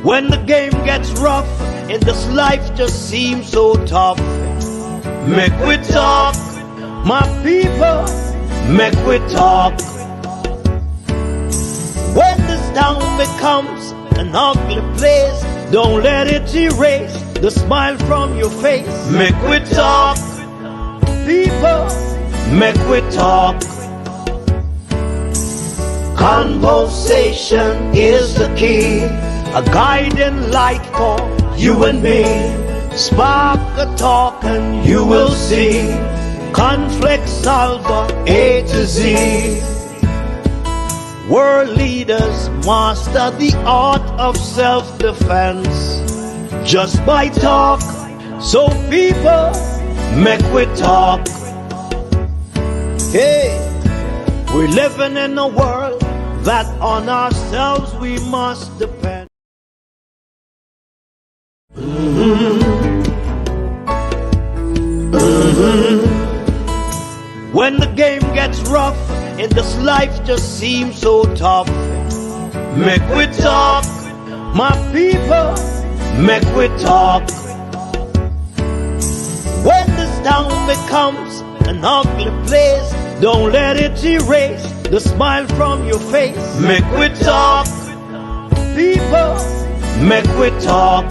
When the game gets rough and this life just seems so tough, Mek Wi Talk, my people, Mek Wi Talk. When this town becomes an ugly place, don't let it erase the smile from your face. Mek Wi Talk, people, Mek Wi Talk. Conversation is the key, a guiding light for you and me. Spark a talk and you will see. Conflict solver A to Z. World leaders master the art of self-defense just by talk. So people, Mek Wi Talk. Hey, we're living in a world that on ourselves we must depend. When the game gets rough and this life just seems so tough, Mek Wi Talk, my people, Mek Wi Talk. When this town becomes an ugly place, don't let it erase the smile from your face. Mek Wi Talk, people, Mek Wi Talk.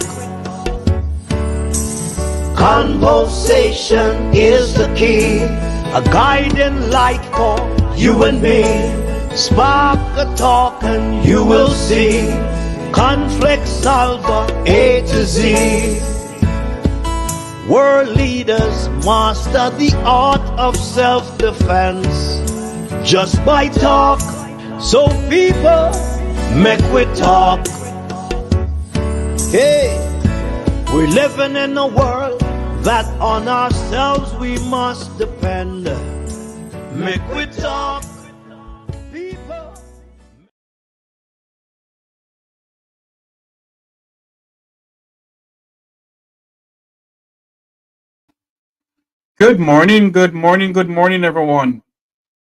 Conversation is the key, a guiding light for you and me. Spark a talk and you will see. Conflict solver A to Z. World leaders master the art of self-defense just by talk. So people, Mek Wi Talk. Hey, we're living in a world that on ourselves we must depend. Mek Wi Talk, people. Good morning, everyone.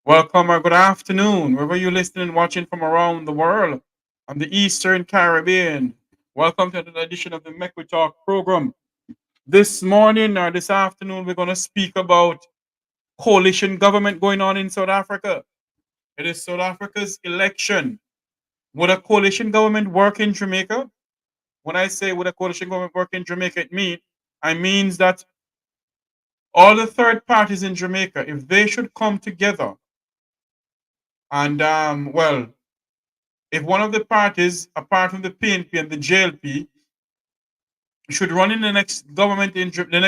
Welcome or good afternoon, wherever you're listening and watching from around the world on the Eastern Caribbean. Welcome to another edition of the Mek Wi Talk program. This morning or this afternoon, we're going to speak about coalition government going on in South Africa. It is South Africa's election. Would a coalition government work in Jamaica? When I say would a coalition government work in Jamaica, it means that all the third parties in Jamaica, if they should come together and, if one of the parties, apart from the PNP and the JLP, should run in the next government in the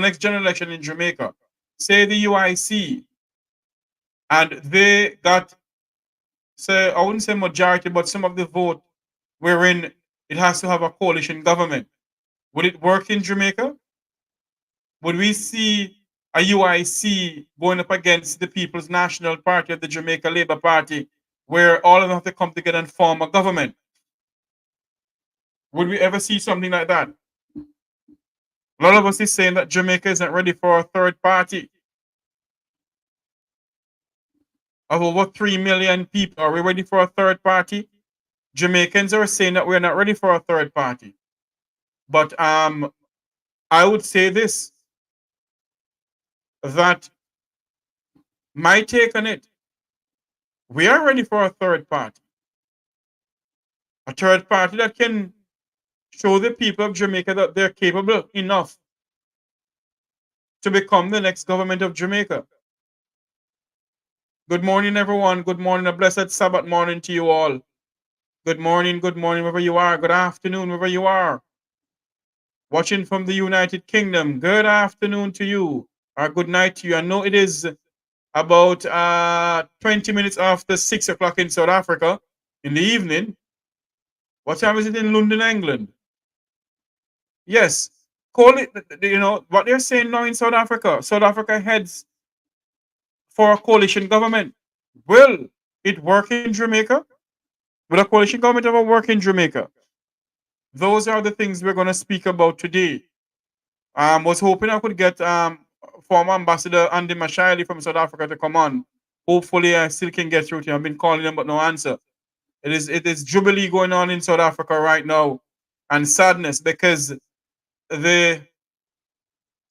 next general election in Jamaica, say the UIC, and they got, say, I wouldn't say majority, but some of the vote wherein it has to have a coalition government. Would it work in Jamaica? Would we see a UIC going up against the People's National Party of the Jamaica Labour Party, where all of them have to come together and form a government? Would we ever see something like that? A lot of us is saying that Jamaica isn't ready for a third party. Of over 3 million people, are we ready for a third party? Jamaicans are saying that we're not ready for a third party. But I would say this, that my take on it, we are ready for a third party. A third party that can show the people of Jamaica that they're capable enough to become the next government of Jamaica. Good morning, everyone. Good morning. A blessed Sabbath morning to you all. Good morning, wherever you are. Good afternoon, wherever you are. Watching from the United Kingdom, good afternoon to you, or good night to you. I know it is about 20 minutes after 6 o'clock in South Africa in the evening. What time is it in London, England? Yes, call it, what they're saying now in South Africa. South Africa heads for a coalition government. Will it work in Jamaica? Will a coalition government ever work in Jamaica? Those are the things we're going to speak about today. Was hoping I could get former Ambassador Andy Mashile from South Africa to come on Hopefully, I still can get through to you. I've been calling them, but no answer. It is jubilee going on in South Africa right now, and sadness because the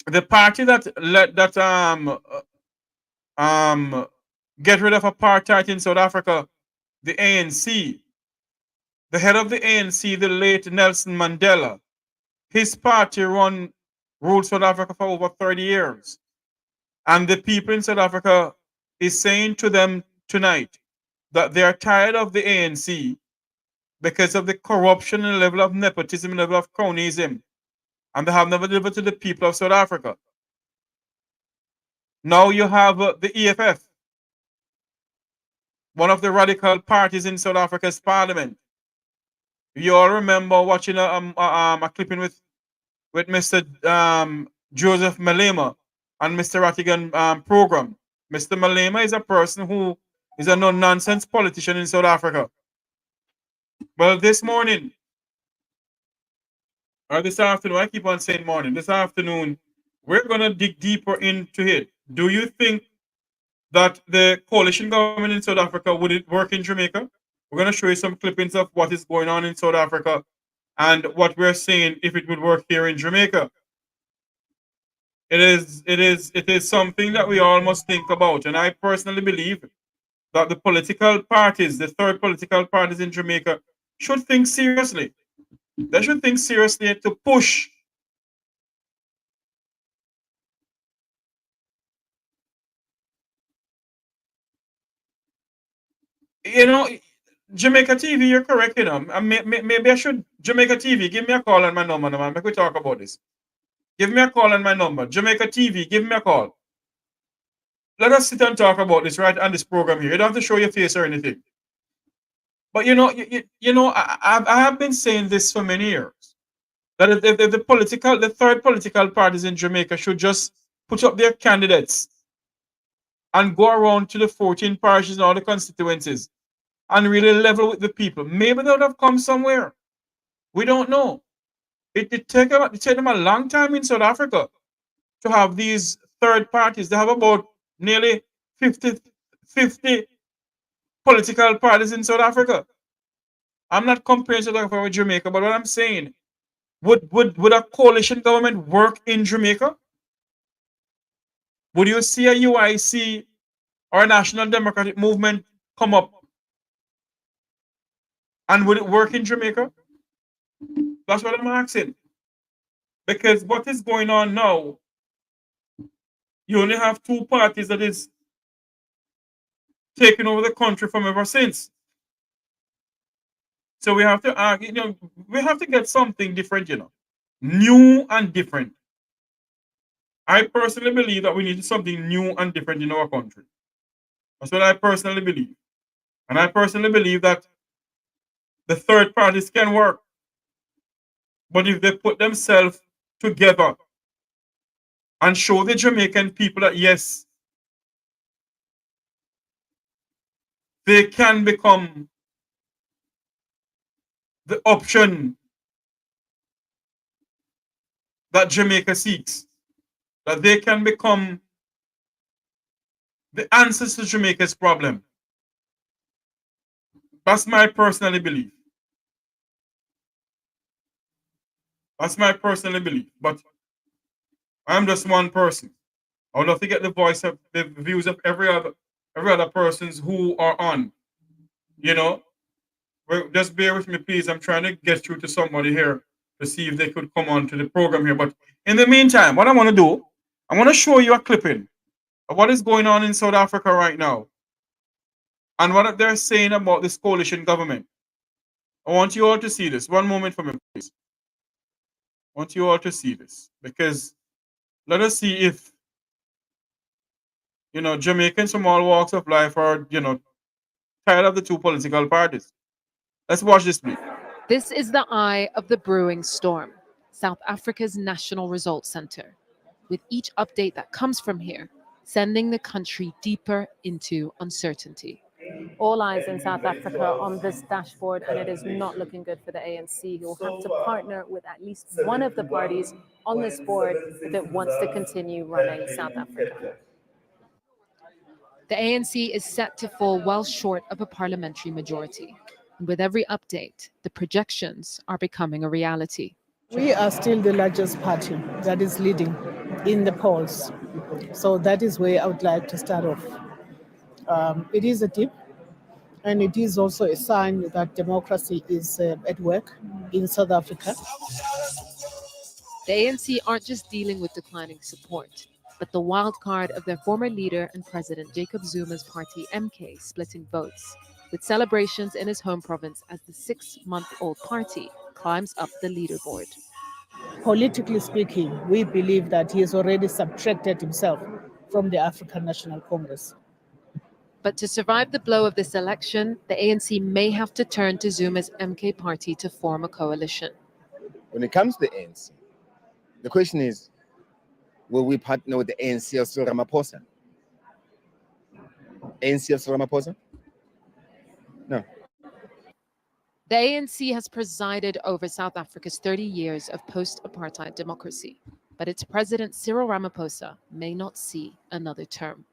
the party that let that um get rid of apartheid in South Africa, the ANC, the head of the ANC, the late Nelson Mandela, his party ruled South Africa for over 30 years. And the people in South Africa is saying to them tonight that they are tired of the ANC because of the corruption and level of nepotism, level of cronyism, and they have never delivered to the people of South Africa. Now you have the EFF, one of the radical parties in South Africa's parliament. You all remember watching a clipping with Mr. Joseph Malema and Mr. Rattigan program. Mr. Malema is a person who is a no-nonsense politician in South Africa. Well, this morning, or this afternoon, I keep on saying morning, this afternoon, we're going to dig deeper into it. Do you think that the coalition government in South Africa, would it work in Jamaica? We're going to show you some clippings of what is going on in South Africa and what we're saying if it would work here in Jamaica. It is something that we all must think about. And I personally believe that the political parties, the third political parties in Jamaica, should think seriously. They should think seriously to push you know, Jamaica TV, you're correct, you know. Maybe I should Jamaica TV, give me a call on my number, man. Make we talk about this. Give me a call on my number. Jamaica TV, give me a call. Let us sit and talk about this right on this program here. You don't have to show your face or anything. But I have been saying this for many years. That if the third political parties in Jamaica should just put up their candidates and go around to the 14 parishes and all the constituencies and really level with the people, maybe they would have come somewhere. We don't know. It take them a long time in South Africa to have these third parties. They have about nearly 50 political parties in South Africa. I'm not comparing South Africa with Jamaica, but what I'm saying, would a coalition government work in Jamaica? Would you see a UIC or a National Democratic Movement come up? And would it work in Jamaica? That's what I'm asking. Because what is going on now, you only have two parties that is taking over the country from ever since. So we have to we have to get something different, new and different. I personally believe that we need something new and different in our country. That's what I personally believe. And I personally believe that the third parties can work. But if they put themselves together and show the Jamaican people that yes, they can become the option that Jamaica seeks, that they can become the answers to Jamaica's problem. That's my personal belief. That's my personal belief. But I'm just one person. I would love to get the views of every other persons who are on. Just bear with me, please. I'm trying to get through to somebody here to see if they could come on to the program here. But in the meantime, what I want to do, I want to show you a clipping of what is going on in South Africa right now and what they're saying about this coalition government. I want you all to see this. One moment for me, please. I want you all to see this because let us see if Jamaicans from all walks of life are tired of the two political parties. Let's watch this, please. This is the eye of the brewing storm, South Africa's National Results Center, with each update that comes from here, sending the country deeper into uncertainty. All eyes in South Africa on this dashboard, and it is not looking good for the ANC, who will have to partner with at least one of the parties on this board if it wants to continue running South Africa. The ANC is set to fall well short of a parliamentary majority. And with every update, the projections are becoming a reality. We are still the largest party that is leading in the polls. So that is where I would like to start off. It is a dip, and it is also a sign that democracy is at work in South Africa. The ANC aren't just dealing with declining support, but the wild card of their former leader and president Jacob Zuma's party MK splitting votes, with celebrations in his home province as the 6-month-old party climbs up the leaderboard. Politically speaking, we believe that he has already subtracted himself from the African National Congress. But to survive the blow of this election, the ANC may have to turn to Zuma's MK party to form a coalition. When it comes to the ANC, the question is, will we partner with the ANC of Cyril Ramaphosa? ANC of Cyril Ramaphosa? No. The ANC has presided over South Africa's 30 years of post-apartheid democracy, but its president Cyril Ramaphosa may not see another term.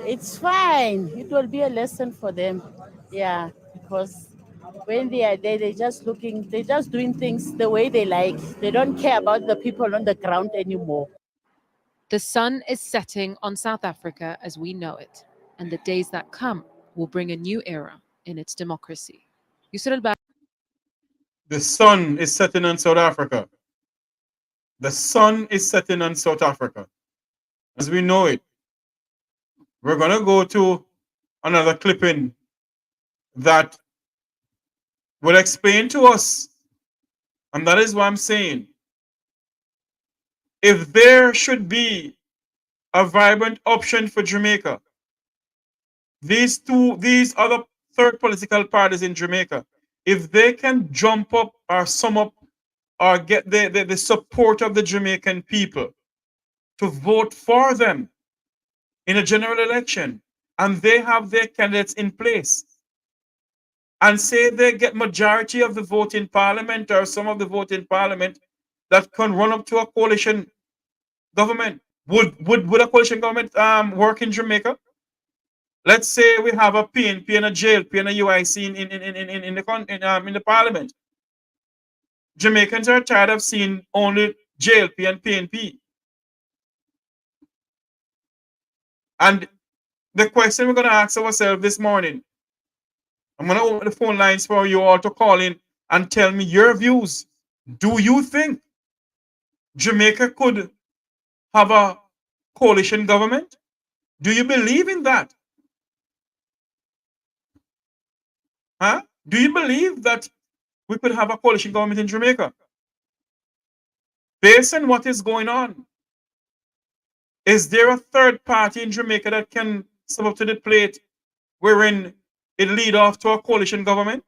It's fine. It will be a lesson for them. Yeah, because when they are there, they're just doing things the way they like. They don't care about the people on the ground anymore. The sun is setting on South Africa as we know it, and the days that come will bring a new era in its democracy. The sun is setting on South Africa. The sun is setting on South Africa as we know it. We're going to go to another clipping that will explain to us, and that is what I'm saying. If there should be a vibrant option for Jamaica, these other third political parties in Jamaica, if they can jump up or sum up or get the support of the Jamaican people to vote for them in a general election, and they have their candidates in place, and say they get majority of the vote in parliament or some of the vote in parliament that can run up to a coalition government. Would a coalition government work in Jamaica? Let's say we have a PNP and a JLP and a UIC in the parliament. Jamaicans are tired of seeing only JLP and PNP. And the question we're going to ask ourselves this morning, I'm going to open the phone lines for you all to call in and tell me your views. Do you think Jamaica could have a coalition government? Do you believe in that? Huh? Do you believe that we could have a coalition government in Jamaica? Based on what is going on, is there a third party in Jamaica that can step up to the plate wherein it lead off to a coalition government?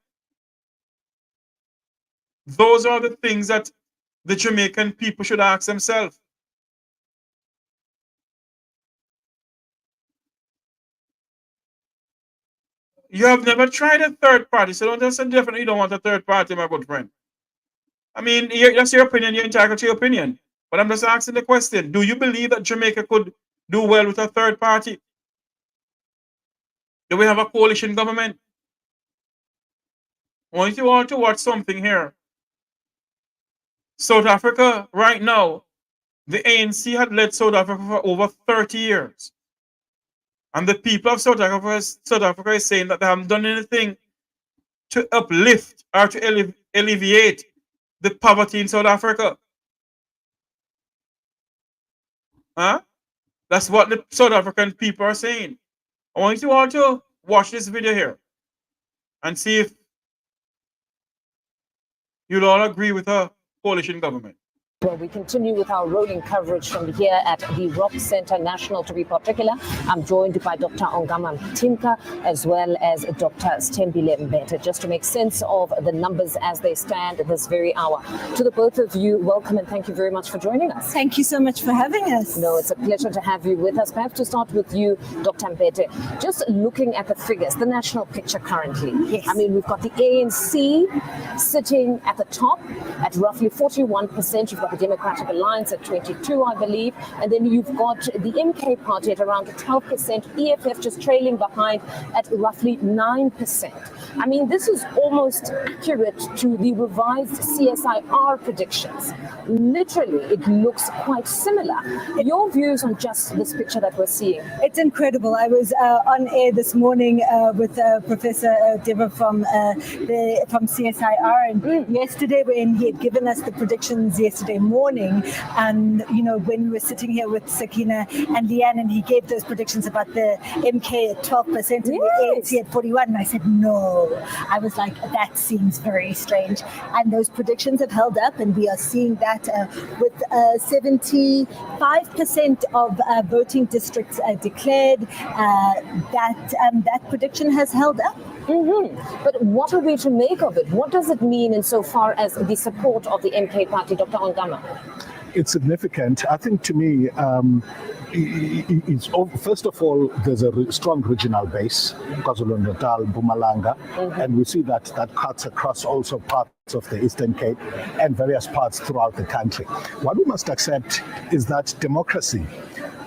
Those are the things that the Jamaican people should ask themselves. You have never tried a third party, so don't just say definitely you don't want a third party, my good friend. I mean, that's your opinion, you're entitled to your opinion. But I'm just asking the question, do you believe that Jamaica could do well with a third party? Do we have a coalition government? I want you all to watch something here. South Africa, right now, the ANC had led South Africa for over 30 years. And the people of South Africa is saying that they haven't done anything to uplift or to alleviate the poverty in South Africa. Huh? That's what the South African people are saying. I want you all to watch this video here and see if you'll all agree with a coalition government. Well, we continue with our rolling coverage from here at the Rock Center National. To be particular, I'm joined by Dr. Ongama Mtimka as well as Dr. Stembile Mbete, just to make sense of the numbers as they stand this very hour. To the both of you, welcome and thank you very much for joining us. Thank you so much for having us. No, it's a pleasure to have you with us. Perhaps to start with you, Dr. Mbete, just looking at the figures, the national picture currently. Yes. I mean, we've got the ANC sitting at the top at roughly 41%. You've got got the Democratic Alliance at 22, I believe, and then you've got the MK party at around 12%, EFF just trailing behind at roughly 9%. I mean, this is almost accurate to the revised CSIR predictions. Literally, it looks quite similar. Your views on just this picture that we're seeing? It's incredible. I was on air this morning with Professor Deva from CSIR, and yesterday when he had given us the predictions yesterday morning, and when we were sitting here with Sakina and Leanne, and he gave those predictions about the MK at 12% and the ANC at 41%, and I said no. I was like, that seems very strange. And those predictions have held up, and we are seeing that with 75% of voting districts declared. That prediction has held up. But what are we to make of it? What does it mean insofar as the support of the MK party, Dr. Ongama? It's significant. I think to me, first of all, there's a strong regional base, KwaZulu-Natal, Mpumalanga, and we see that cuts across also parts of the Eastern Cape and various parts throughout the country. What we must accept is that democracy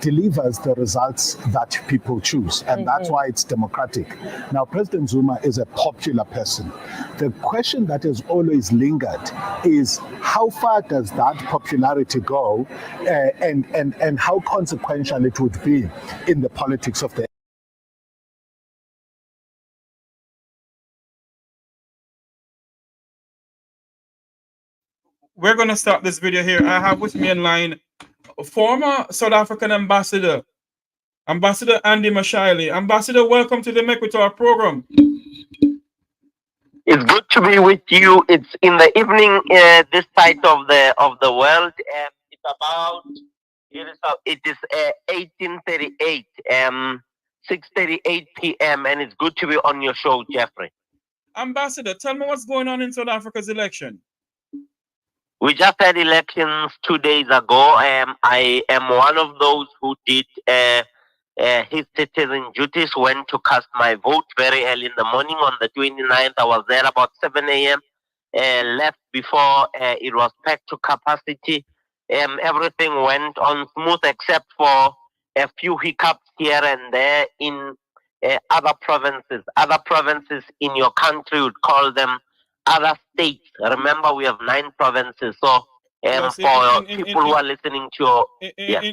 delivers the results that people choose, and that's why it's democratic. Now, President Zuma is a popular person. The question that has always lingered is how far does that popularity go, and how consequential it would be in the politics of the We're going to start this video here. I have with me in line former South African Ambassador Andy Mashile. Ambassador, welcome to the Mek Wi Talk program. It's good to be with you. It's in the evening, this side of the world. It is 18:38, 6:38 p.m. and it's good to be on your show, Jeffrey. Ambassador, tell me what's going on in South Africa's election. We just had elections 2 days ago. I am one of those who did his citizen duties, went to cast my vote very early in the morning on the 29th. I was there about 7 a.m. Left before it was packed to capacity. Everything went on smooth except for a few hiccups here and there in other provinces. Other provinces in your country would call them other states. Remember, we have 9 provinces. So Yes, for people who are listening to your...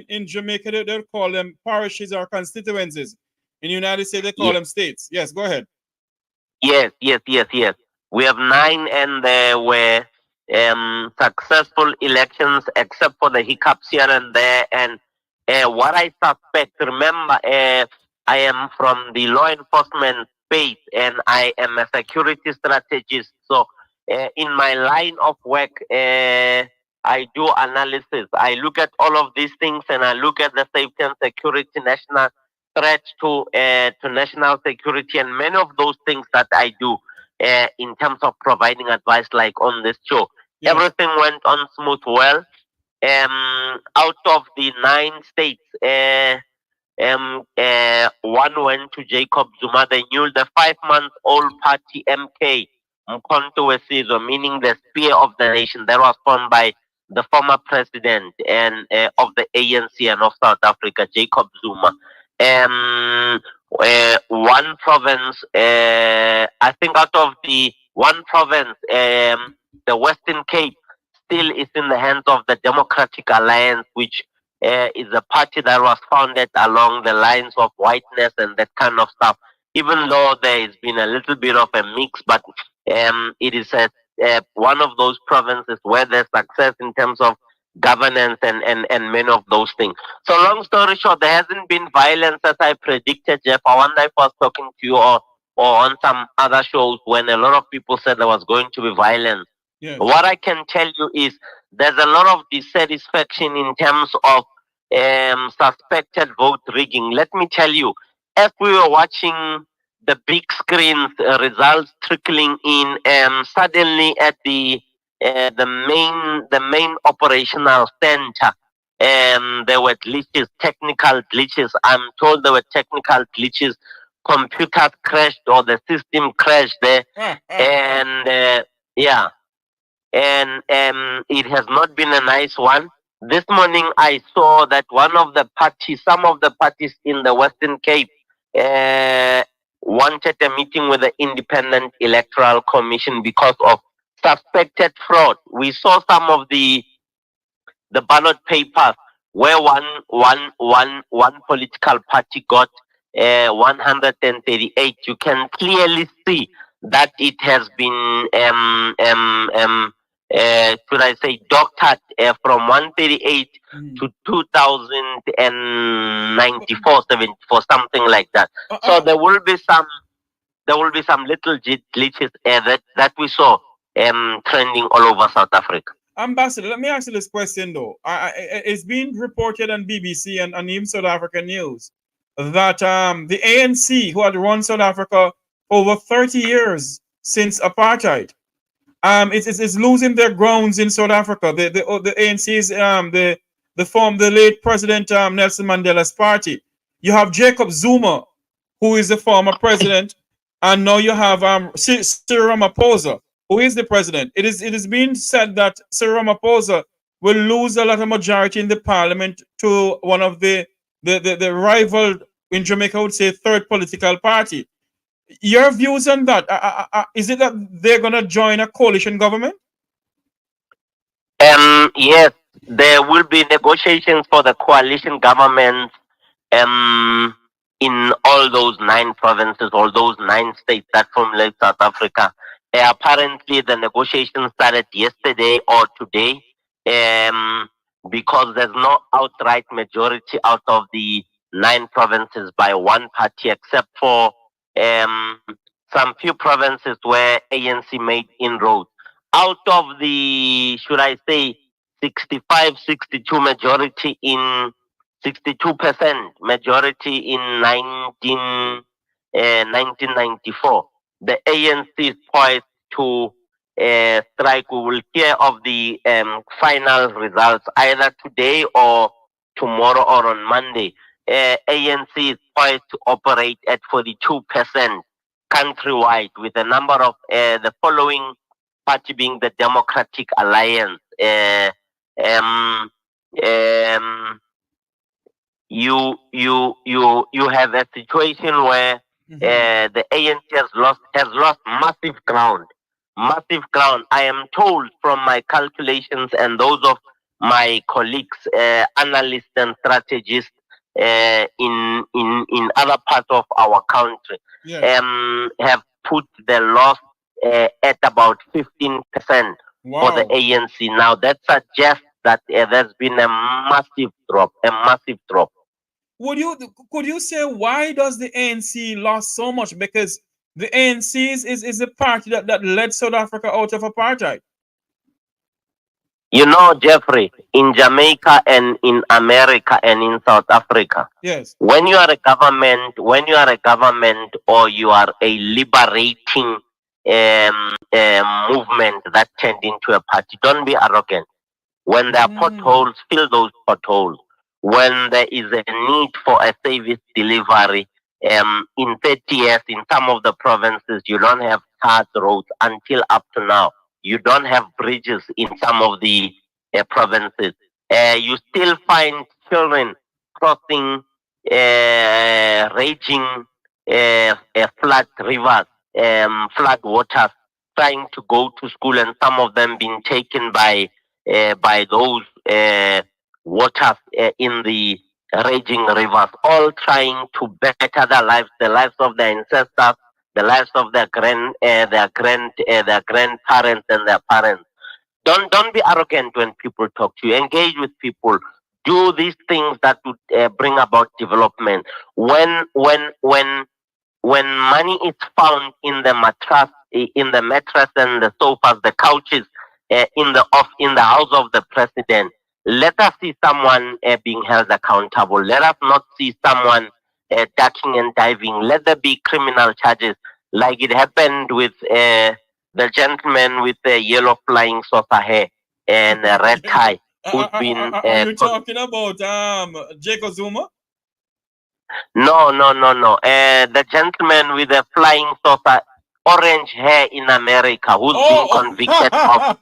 In Jamaica, they'll call them parishes or constituencies. In the United States, they call them states. Yes, go ahead. Yes. We have 9, and there were successful elections except for the hiccups here and there. And what I suspect, remember, I am from the law enforcement space and I am a security strategist. So in my line of work, I do analysis. I look at all of these things and I look at the safety and security, national threat to national security, and many of those things that I do in terms of providing advice like on this show. Yes. Everything went on smooth well. Out of the 9 states, one went to Jacob Zuma, the 5-month-old party MK, Mkhonto Wesizwe, meaning the spear of the nation, that was formed by the former president and of the ANC and of South Africa, Jacob Zuma. One province, I think out of the one province, the Western Cape still is in the hands of the Democratic Alliance, which is a party that was founded along the lines of whiteness and that kind of stuff. Even though there has been a little bit of a mix, but it is one of those provinces where there's success in terms of governance and many of those things. So long story short, there hasn't been violence as I predicted, Jeff. I wonder if I was talking to you or on some other shows when a lot of people said there was going to be violence. Yes. What I can tell you is there's a lot of dissatisfaction in terms of suspected vote rigging. Let me tell you, as we were watching the big screens, results trickling in, suddenly at the main operational center, there were glitches, technical glitches. I'm told there were technical glitches. Computers crashed or the system crashed there, and yeah. and it has not been a nice one. This morning, I saw that some of the parties in the Western Cape, wanted a meeting with the Independent Electoral Commission because of suspected fraud. We saw some of the ballot papers where one political party got 138. You can clearly see that it has been should I say doctored from 138 to 2094, 74, something like that. So there will be some little glitches that we saw trending all over South Africa. Ambassador, let me ask you this question though. It's been reported on BBC and even South African news that the ANC, who had run South Africa over 30 years since apartheid, is losing their grounds in South Africa. The ANC is the late President Nelson Mandela's party. You have Jacob Zuma, who is the former president, and now you have Cyril Ramaphosa, who is the president. It is being said that Cyril Ramaphosa will lose a lot of majority in the parliament to one of the rival, in Jamaica would say, third political party. Your views on that? Is it that they're going to join a coalition government? Yes, there will be negotiations for the coalition government in all those 9 provinces, all those 9 states that formulate South Africa. Apparently, the negotiations started yesterday or today because there's no outright majority out of the 9 provinces by one party, except for some few provinces where ANC made inroads. Out of the, should I say, 65, 62 majority in 62% majority in 1994, the ANC is poised to strike. We will hear of the final results either today or tomorrow or on Monday. ANC is poised to operate at 42% countrywide, with a number of the following party being the Democratic Alliance. You have a situation where the ANC has lost massive ground. Massive ground. I am told from my calculations and those of my colleagues, analysts and strategists in other parts of our country, have put the loss at about 15% for the ANC. Now that suggests that there's been a massive drop. Could you say why does the ANC lost so much? Because the ANC is a party that led South Africa out of apartheid. You know, Jeffrey, in Jamaica and in America and in South Africa, yes, when you are a government or you are a liberating movement that turned into a party, don't be arrogant. When there are potholes, fill those potholes. When there is a need for a service delivery, in 30 years, in some of the provinces, you don't have tarred roads until up to now. You don't have bridges in some of the provinces. You still find children crossing raging flood rivers, flood waters, trying to go to school, and some of them being taken by those waters in the raging rivers, all trying to better their lives, the lives of their ancestors, the lives of their grandparents and their parents. Don't be arrogant when people talk to you. Engage with people. Do these things that would bring about development. When money is found in the mattress and the sofas, the couches, in the house of the president, let us see someone being held accountable. Let us not see someone ducking and diving. Let there be criminal charges, like it happened with the gentleman with the yellow flying saucer hair and a red tie. Are you talking about Jacob Zuma? No. The gentleman with the flying saucer. orange hair in America who's been convicted of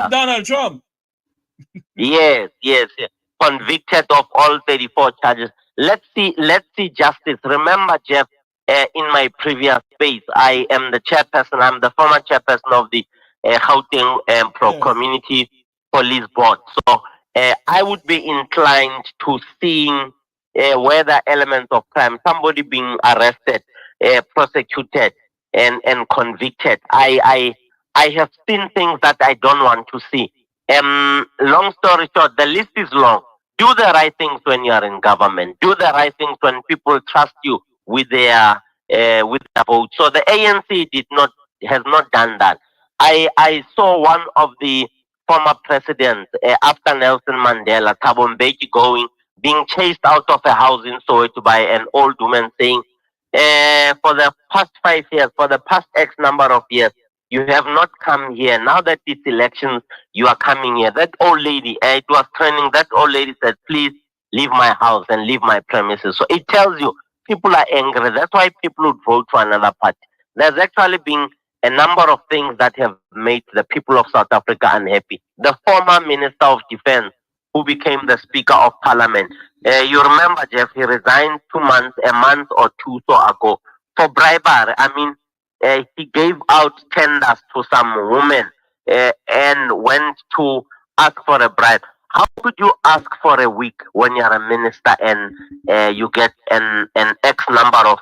Donald Trump. Yes, convicted of all 34 charges. Let's see justice. Remember, Jeff, in my previous space, I am the chairperson. I'm the former chairperson of the Gauteng Community Police Board. So I would be inclined to seeing whether elements of crime, somebody being arrested, prosecuted, and convicted. I have seen things that I don't want to see. Long story short, the list is long. Do the right things when you are in government. Do the right things when people trust you with their vote. So the ANC has not done that. I saw one of the former presidents after Nelson Mandela, Thabo Mbeki, being chased out of a house in Soweto by an old woman saying, for the past 5 years, for the past X number of years, you have not come here. Now that it's elections, you are coming here. That old lady, it was training, that old lady said, please leave my house and leave my premises. So it tells you people are angry. That's why people would vote for another party. There's actually been a number of things that have made the people of South Africa unhappy. The former Minister of Defense, who became the Speaker of Parliament, you remember, Jeff, he resigned a month or two ago for bribery. I mean, he gave out tenders to some women and went to ask for a bribe. How could you ask for a week when you're a minister and you get an X number of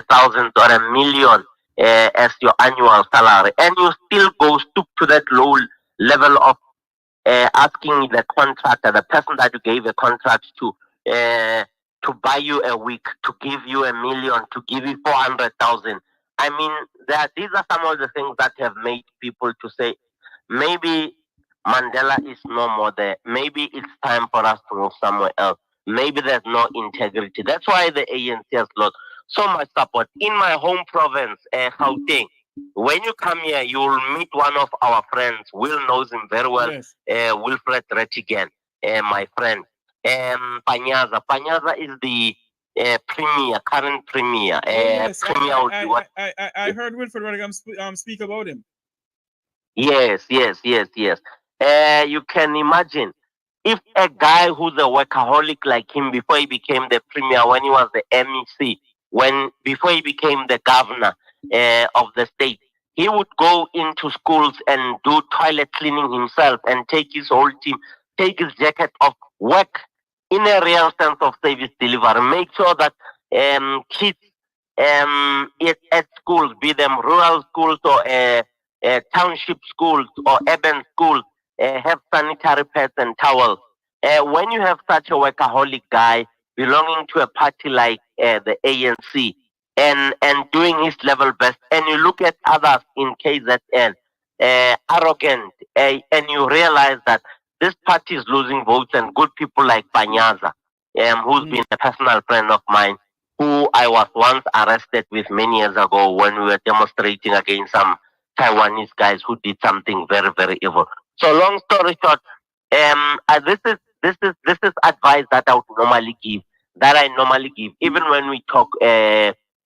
thousands or $1 million as your annual salary, and you still stoop to that low level of asking the contractor, the person that you gave a contract to buy you a week, to give you $1 million, to give you 400,000? I mean, these are some of the things that have made people to say, maybe Mandela is no more there. Maybe it's time for us to move somewhere else. Maybe there's no integrity. That's why the ANC has lost so much support. In my home province, Gauteng, when you come here, you will meet one of our friends. Will knows him very well. Yes. Wilfred Rettigan, my friend. Panyaza. Panyaza is the current premier. Yes, Premier I heard Wilfred Rettigan speak about him. Yes. You can imagine if a guy who's a workaholic like him, before he became the premier, when he was the MEC, before he became the governor of the state, he would go into schools and do toilet cleaning himself and take his whole team, take his jacket off, work in a real sense of service delivery, make sure that kids at schools, be them rural schools or township schools or urban schools, have sanitary pads and towels. When you have such a workaholic guy belonging to a party like the ANC and doing his level best, and you look at others in KZN, arrogant, and you realize that this party is losing votes, and good people like Panyaza, who's been a personal friend of mine, who I was once arrested with many years ago when we were demonstrating against some Taiwanese guys who did something very, very evil. So long story short, this is advice that I would normally give, even when we talk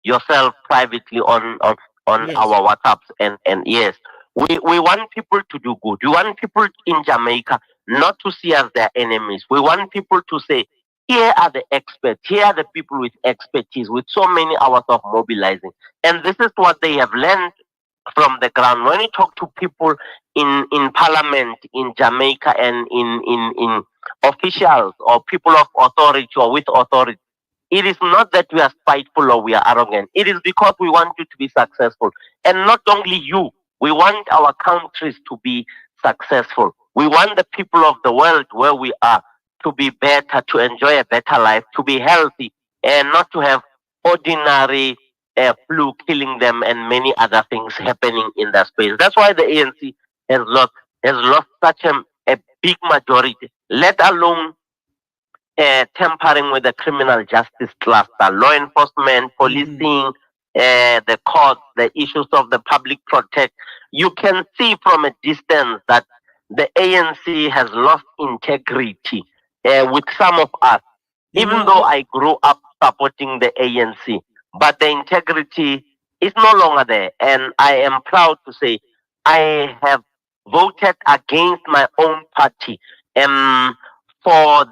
yourself privately on our WhatsApps, and yes, we want people to do good. We want people in Jamaica not to see us their enemies. We want people to say, here are the experts, here are the people with expertise, with so many hours of mobilizing. And this is what they have learned from the ground. When you talk to people in parliament in Jamaica and in officials or people of authority or with authority, it is not that we are spiteful or we are arrogant. It is because we want you to be successful. And not only you, we want our countries to be successful. We want the people of the world where we are to be better, to enjoy a better life, to be healthy, and not to have ordinary flu killing them and many other things happening in that space. That's why the ANC has lost such a big majority, let alone tampering with the criminal justice cluster, law enforcement, policing, the courts, the issues of the public protect. You can see from a distance that the ANC has lost integrity with some of us, even though I grew up supporting the ANC. But the integrity is no longer there. And I am proud to say I have voted against my own party for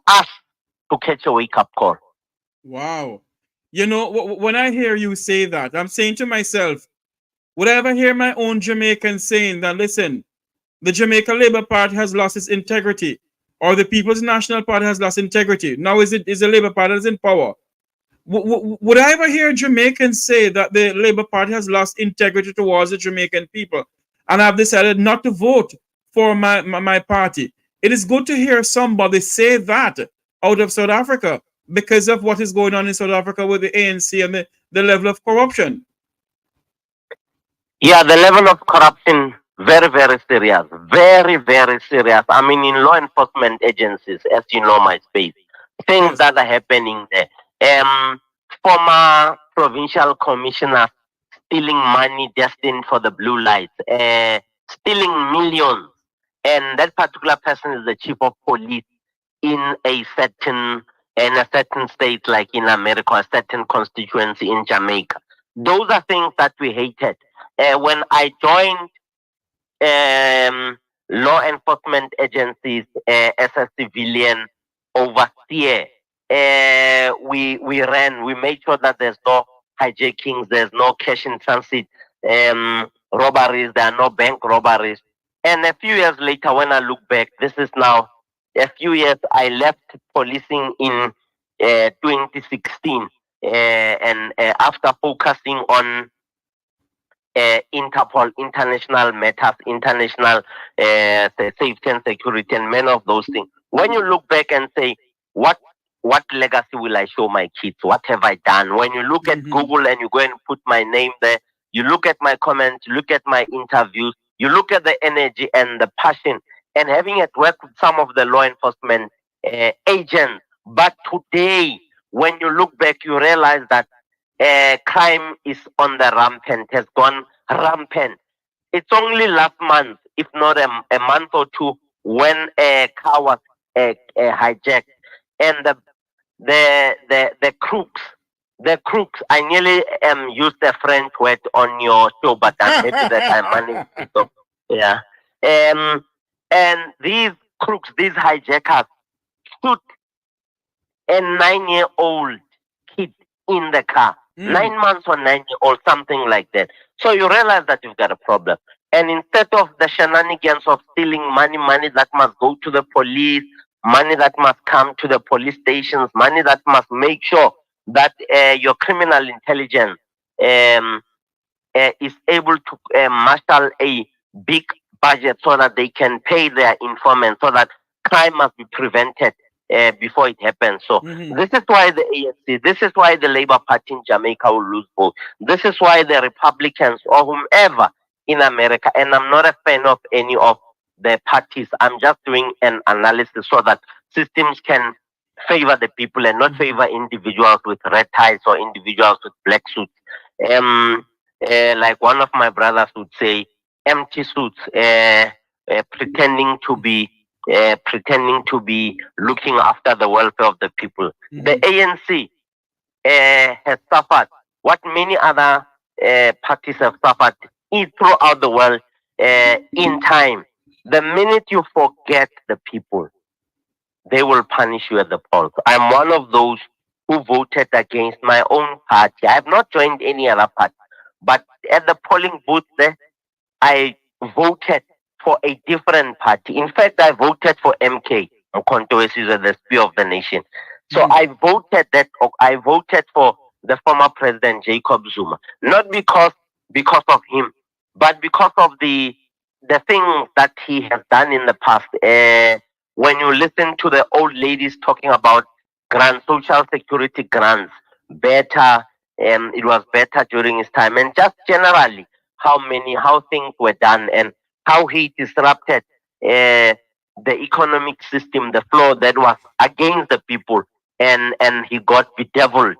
us to catch a wake-up call. Wow. You know, when I hear you say that, I'm saying to myself, would I ever hear my own Jamaican saying that, listen, the Jamaica Labour Party has lost its integrity, or the People's National Party has lost integrity? Now is the Labour Party that's in power? Would I ever hear Jamaicans say that the Labour Party has lost integrity towards the Jamaican people, and I've decided not to vote for my party? It is good to hear somebody say that out of South Africa because of what is going on in South Africa with the ANC and the level of corruption. Yeah, the level of corruption, very, very serious. Very, very serious. I mean, in law enforcement agencies, as you know, my space, things that are happening there. Former provincial commissioners stealing money destined for the blue lights, stealing millions. And that particular person is the chief of police in a certain state, like in America, a certain constituency in Jamaica. Those are things that we hated. When I joined law enforcement agencies as a civilian overseer, we made sure that there's no hijackings, there's no cash in transit robberies, there are no bank robberies. And a few years later, when I look back, this is now a few years, I left policing in 2016, and after focusing on Interpol, international matters, international safety and security, and many of those things. When you look back and say, what legacy will I show my kids? What have I done? When you look at Google and you go and put my name there, you look at my comments, you look at my interviews, you look at the energy and the passion, and having it work with some of the law enforcement agents. But today, when you look back, you realize that crime is on the rampant, has gone rampant. It's only last month, if not a month or two, when a car was hijacked, and the crooks, I nearly used a French word on your show, but I'm happy that I managed it. So, yeah. And these crooks, these hijackers, shoot a 9-year-old kid in the car. 9 months or 9-year-old, something like that. So you realize that you've got a problem. And instead of the shenanigans of stealing money that must go to the police, money that must come to the police stations, money that must make sure that your criminal intelligence is able to marshal a big budget so that they can pay their informants, so that crime must be prevented before it happens. So this is why the ANC, this is why the Labour Party in Jamaica will lose votes. This is why the Republicans or whomever in America, and I'm not a fan of any of the parties, I'm just doing an analysis so that systems can favor the people and not favor individuals with red ties or individuals with black suits. Like one of my brothers would say, empty suits, pretending to be looking after the welfare of the people. The ANC has suffered what many other parties have suffered throughout the world in time. The minute you forget the people, they will punish you at the polls. I'm one of those who voted against my own party. I have not joined any other party, but at the polling booth there, I voted for a different party. In fact, I voted for MK, the Spear of the Nation. So I voted for the former President Jacob Zuma, not because of him, but because of the things that he has done in the past. When you listen to the old ladies talking about grants, social security grants, better, it was better during his time, and just generally how things were done and how he disrupted the economic system, the flow that was against the people, and he got bedeviled.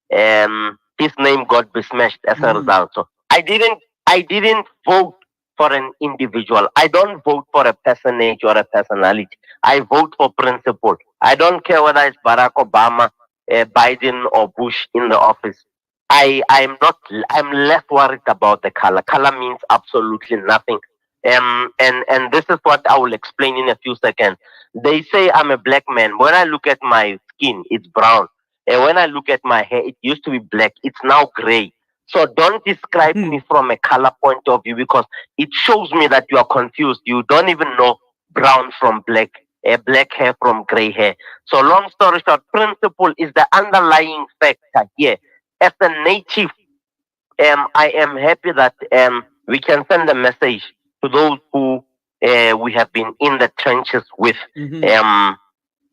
His name got besmashed as a result. So I didn't vote for an individual. I don't vote for a personage or a personality. I vote for principle. I don't care whether it's Barack Obama, Biden, or Bush in the office. I'm less worried about the color. Color means absolutely nothing. And this is what I will explain in a few seconds. They say I'm a black man. When I look at my skin, it's brown. And when I look at my hair, it used to be black. It's now gray. So don't describe me from a color point of view, because it shows me that you are confused. You don't even know brown from black, black hair from gray hair. So long story short, principle is the underlying factor here. As a native, I am happy that we can send a message to those who we have been in the trenches with.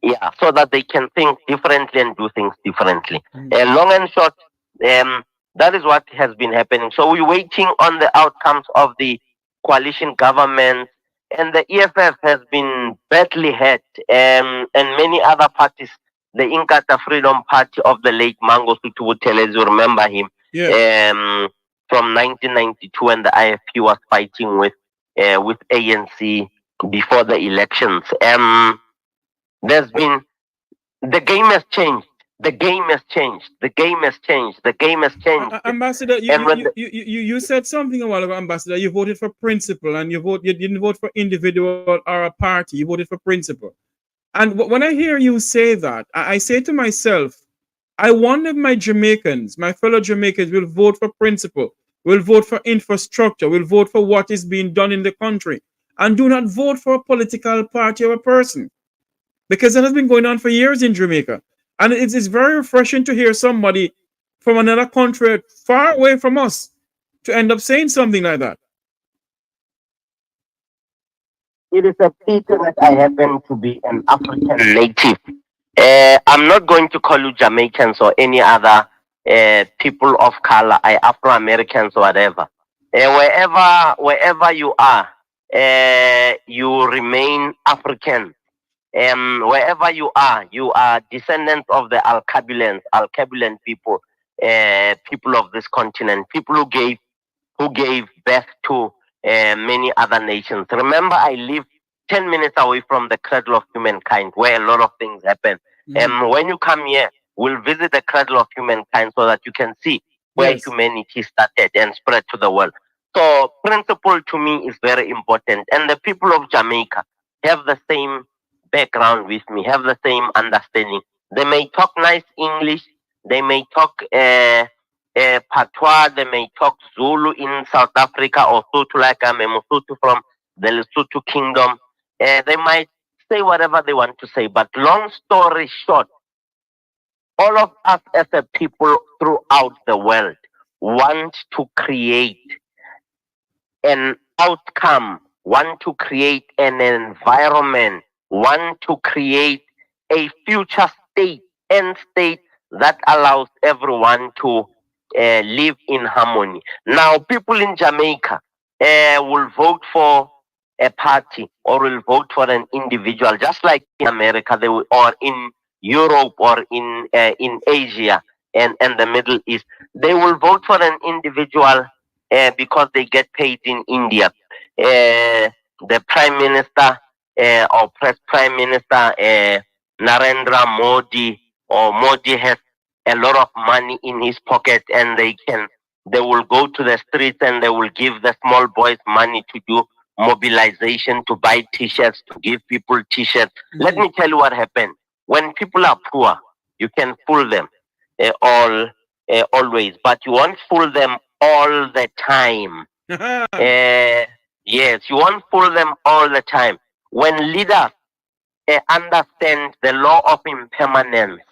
Yeah, so that they can think differently and do things differently. Long and short, that is what has been happening. So we're waiting on the outcomes of the coalition government, and the EFF has been badly hurt, and many other parties. The Inkatha Freedom Party of the late Mango Sutu Buthelezi, you remember him, from 1992 when the IFP was fighting with ANC before the elections. There's been, the game has changed. The game has changed. The game has changed. The game has changed. Ambassador, you said something a while ago, Ambassador. You voted for principle, and you didn't vote for individual or a party. You voted for principle. And when I hear you say that, I say to myself, I wonder if my Jamaicans, my fellow Jamaicans, will vote for principle, will vote for infrastructure, will vote for what is being done in the country, and do not vote for a political party or a person. Because that has been going on for years in Jamaica. And it's very refreshing to hear somebody from another country far away from us to end up saying something like that. It is a pity that I happen to be an African native. I'm not going to call you Jamaicans or any other people of color, Afro-Americans or whatever. Wherever you are, you remain African. Wherever you are descendants of the Alkabulan people, people of this continent, people who gave birth to many other nations. Remember, I live 10 minutes away from the cradle of humankind, where a lot of things happen. When you come here, we'll visit the cradle of humankind so that you can see where humanity started and spread to the world. So principle to me is very important. And the people of Jamaica have the same background with me, have the same understanding. They may talk nice English, they may talk Patois, they may talk Zulu in South Africa, or Sotho, like I'm a Mosotho from the Lesotho Kingdom. They might say whatever they want to say, but long story short, all of us as a people throughout the world want to create an outcome, want to create an environment, want to create a future state that allows everyone to live in harmony. Now, people in Jamaica will vote for a party or will vote for an individual, just like in America, they will, or in Europe, or in Asia and the Middle East. They will vote for an individual because they get paid in India. The Prime Minister or Prime Minister Narendra Modi, or Modi, has a lot of money in his pocket, and they will go to the streets and they will give the small boys money to do mobilization, to buy t-shirts, to give people t-shirts. Let me tell you what happened. When people are poor, you can fool them always, but you won't fool them all the time. Yes, you won't fool them all the time. When leaders understand the law of impermanence,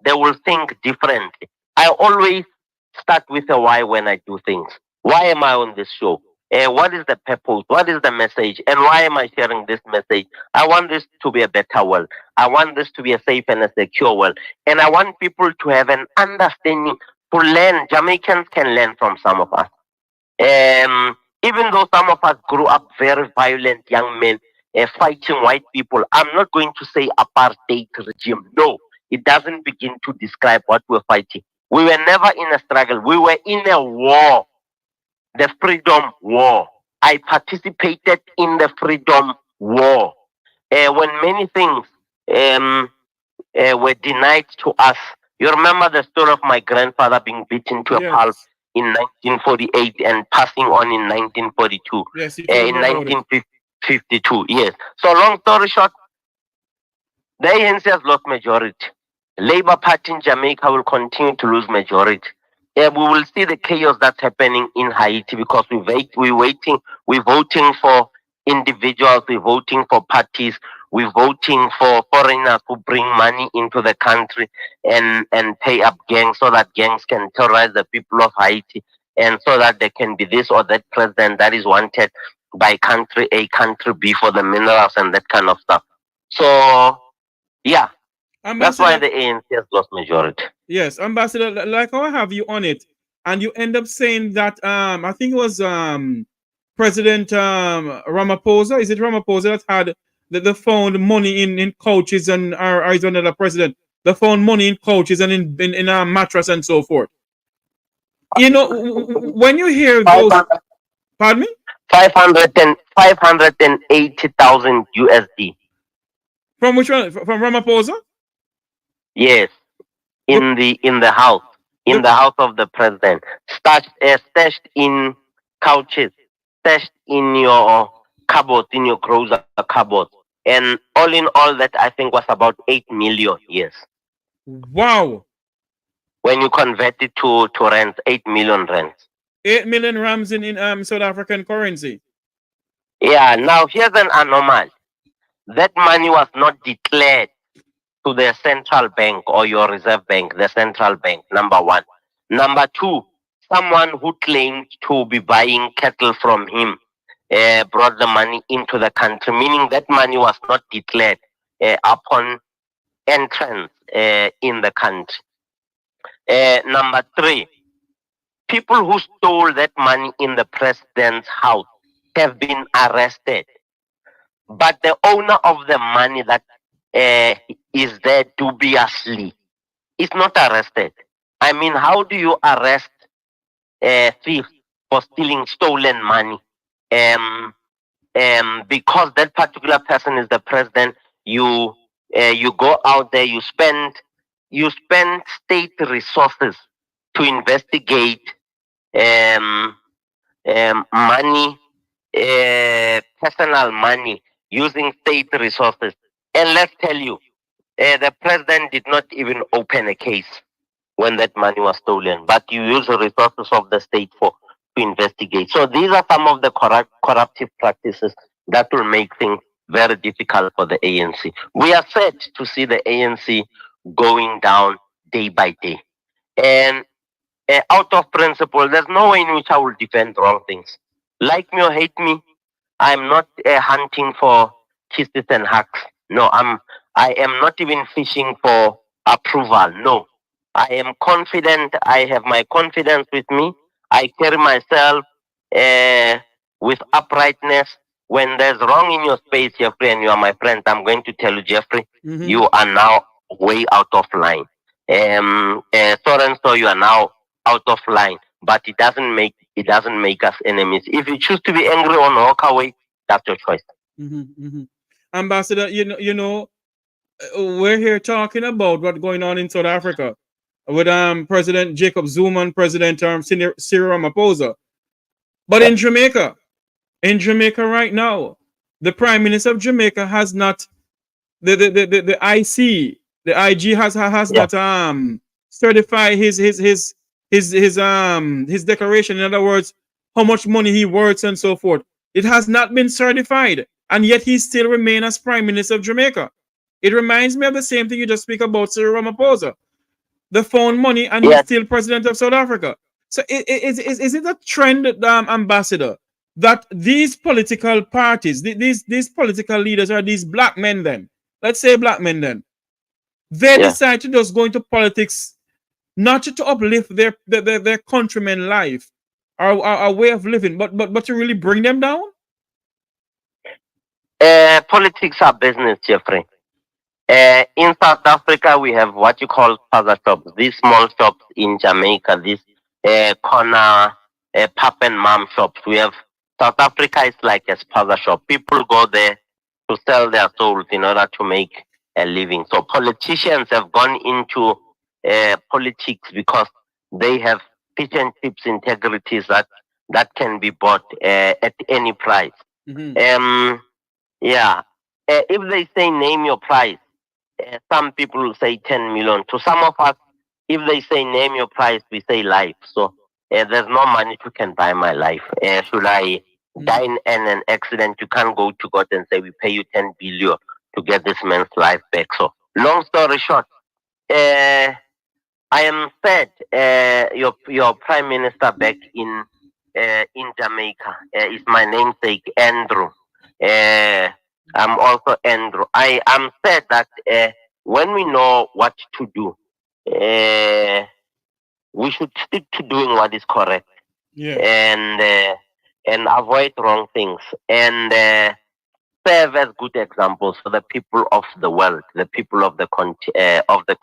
they will think differently. I always start with a why when I do things. Why am I on this show? What is the purpose? What is the message? And why am I sharing this message? I want this to be a better world. I want this to be a safe and a secure world. And I want people to have an understanding, to learn. Jamaicans can learn from some of us. Even though some of us grew up very violent young men fighting white people, I'm not going to say apartheid regime. No, it doesn't begin to describe what we're fighting. We were never in a struggle. We were in a war, the freedom war. I participated in the freedom war. When many things were denied to us, You remember the story of my grandfather being beaten to a pulp Yes. in 1948 and passing on in 1942, Yes, you told in me about it. 1952. Yes. So long story short, the ANC has lost majority. Labour Party in Jamaica will continue to lose majority. We will see the chaos that's happening in Haiti because we're voting for individuals, we're voting for parties, we're voting for foreigners who bring money into the country and pay up gangs so that gangs can terrorize the people of Haiti and so that there can be this or that president that is wanted by country A, country B for the minerals and that kind of stuff. So, yeah, that's why the ANC has lost majority. Yes, Ambassador, like how I have you on it, and you end up saying that I think it was President Ramaphosa. Is it Ramaphosa that had the found money in couches and or is another president that found money in couches and in a mattress and so forth? You know, when you hear those, pardon me, 580,000 USD. From which one? From Ramaphosa? Yes, in the house, in the house of the president, stashed in couches, stashed in your cupboards, in your grocery cupboards, and all in all, that I think was about 8 million. Yes. Wow. When you convert it to rents, 8 million rents. 8 million rams in South African currency. Yeah. Now here's an anomaly. That money was not declared to the central bank or your reserve bank, the central bank, number one. Number two, someone who claimed to be buying cattle from him brought the money into the country, meaning that money was not declared upon entrance in the country. Number three, people who stole that money in the president's house have been arrested. But the owner of the money that is there dubiously is not arrested. I mean, how do you arrest a thief for stealing stolen money? Because that particular person is the president, you go out there, you spend state resources to investigate money, personal money, using state resources. And let's tell you, the president did not even open a case when that money was stolen, but you use the resources of the state to investigate. So these are some of the corruptive practices that will make things very difficult for the ANC. We are set to see the ANC going down day by day. And out of principle, there's no way in which I will defend wrong things. Like me or hate me, I'm not hunting for kisses and hugs. No, I am not even fishing for approval. No, I am confident. I have my confidence with me. I carry myself with uprightness. When there's wrong in your space, Jeffrey, and you are my friend, I'm going to tell you, Jeffrey, you are now way out of line. So and so, you are now out of line. But it doesn't make us enemies. If you choose to be angry or walk away, that's your choice. Ambassador, you know, we're here talking about what's going on in South Africa with President Jacob Zuma and President Cyril Ramaphosa. But in Jamaica right now, the Prime Minister of Jamaica has not the IC, the IG has not certified his declaration. In other words, how much money he works and so forth. It has not been certified, and yet he still remains as Prime Minister of Jamaica. It reminds me of the same thing you just speak about Cyril Ramaphosa. The found money, and he's still President of South Africa. So is it a trend, Ambassador, that these political parties, these political leaders, are these black men then? Let's say black men then. They decide to just go into politics not to uplift their countrymen life or a way of living, but to really bring them down? Politics are business, Jeffrey. In South Africa, we have what you call spaza shops. These small shops in Jamaica, these corner pap and mom shops. We have South Africa is like a spaza shop. People go there to sell their souls in order to make a living. So politicians have gone into politics because they have fish and chips integrities that can be bought at any price. Yeah. If they say name your price, some people will say 10 million. To some of us, if they say name your price, we say life. So there's no money you can buy my life. Should I die in an accident, you can't go to God and say we pay you 10 billion to get this man's life back. So long story short, I am sad your prime minister back in Jamaica is my namesake Andrew. I'm also Andrew. I am sad that when we know what to do, we should stick to doing what is correct. And avoid wrong things and serve as good examples for the people of the world, the people of the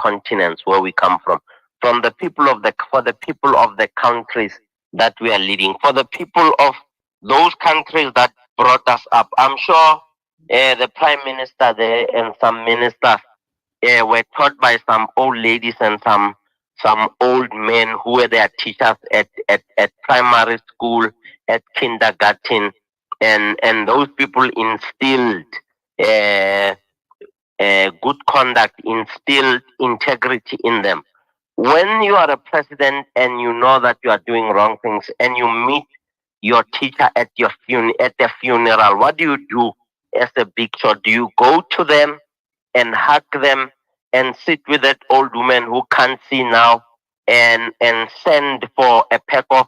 continents where we come from the people of the countries that we are leading, for the people of those countries that brought us up. I'm sure the prime minister there and some ministers were taught by some old ladies and some old men who were their teachers at primary school, at kindergarten, and those people instilled good conduct, instilled integrity in them. When you are a president and you know that you are doing wrong things and you meet your teacher at the funeral, what do you do as a big shot? Do you go to them and hug them and sit with that old woman who can't see now and send for a pack of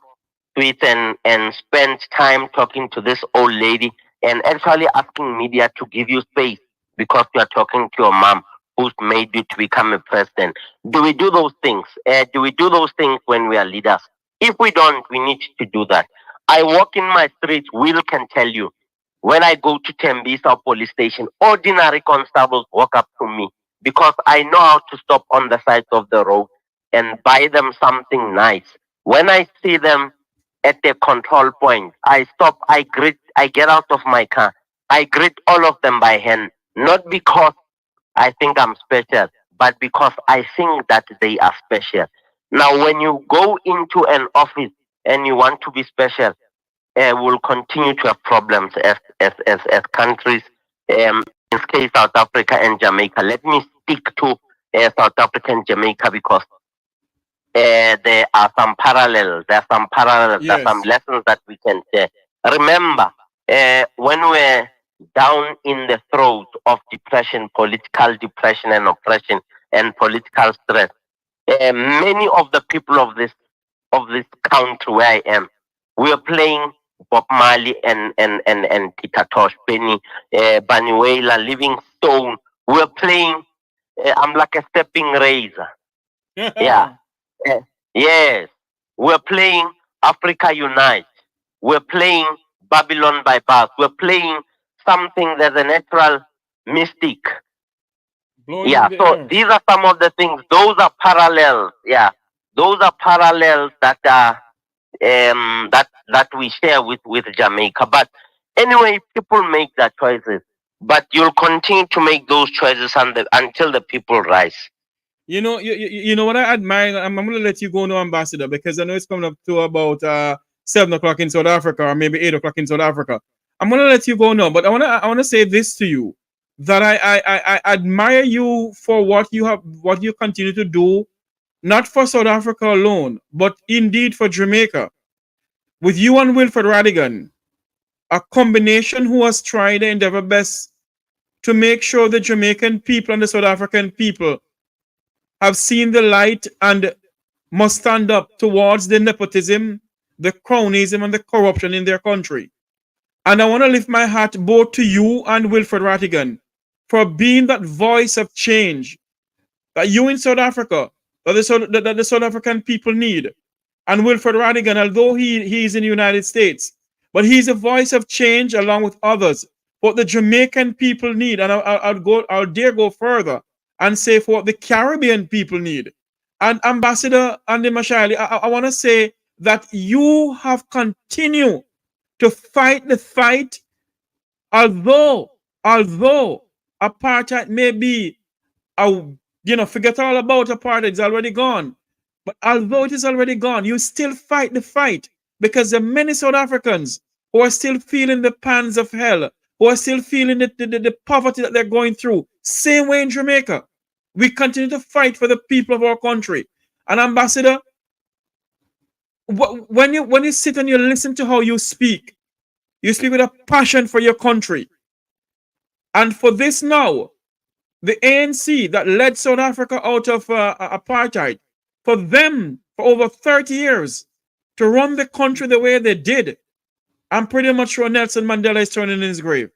sweets and spend time talking to this old lady and actually asking media to give you space because you are talking to your mom who's made you to become a president? Do we do those things? Do we do those things when we are leaders? If we don't, we need to do that. I walk in my streets, Will can tell you, when I go to Tembisa police station, ordinary constables walk up to me because I know how to stop on the sides of the road and buy them something nice. When I see them at the control point, I stop, I greet, I get out of my car. I greet all of them by hand, not because I think I'm special, but because I think that they are special. Now, when you go into an office and you want to be special, we'll continue to have problems as countries, in this case, South Africa and Jamaica. Let me stick to South Africa and Jamaica because there are some parallels. There are some parallels. There are some lessons that we can share. Remember, when we're down in the throes of depression, political depression and oppression and political stress, many of the people of this country where I am, we are playing Bob Marley and Peter Tosh, Penny, Banuela, Livingstone. We're playing I'm like a stepping razor. Yeah. Yes. We're playing Africa Unite. We're playing Babylon by Bus. We're playing something that's a natural mystic. Yeah. So these are some of the things. Those are parallels. Yeah. Those are parallels that are that we share with Jamaica. But anyway, people make their choices. But you'll continue to make those choices until the people rise. You know what I admire. I'm going to let you go now, Ambassador, because I know it's coming up to about 7 o'clock in South Africa, or maybe 8 o'clock in South Africa. I'm going to let you go now, but I want to say this to you, that I admire you for what you continue to do, not for South Africa alone, but indeed for Jamaica. With you and Wilfred Radigan, a combination who has tried their endeavor best to make sure the Jamaican people and the South African people have seen the light and must stand up towards the nepotism, the cronyism, and the corruption in their country. And I want to lift my hat both to you and Wilfred Radigan for being that voice of change that you in South Africa, that the South African people need. And Wilfred Radigan, although he is in the United States, but he's a voice of change along with others. What the Jamaican people need, and I'll dare go further and say for what the Caribbean people need. And Ambassador Andy Mashile, I want to say that you have continued to fight the fight, although apartheid may be a forget all about apartheid. It's already gone. But although it is already gone, you still fight the fight because there are many South Africans who are still feeling the pangs of hell, who are still feeling the poverty that they're going through. Same way in Jamaica. We continue to fight for the people of our country. And Ambassador, when you sit and you listen to how you speak with a passion for your country. And for this now, the ANC that led South Africa out of apartheid, for them for over 30 years to run the country the way they did, I'm pretty much sure Nelson Mandela is turning in his grave.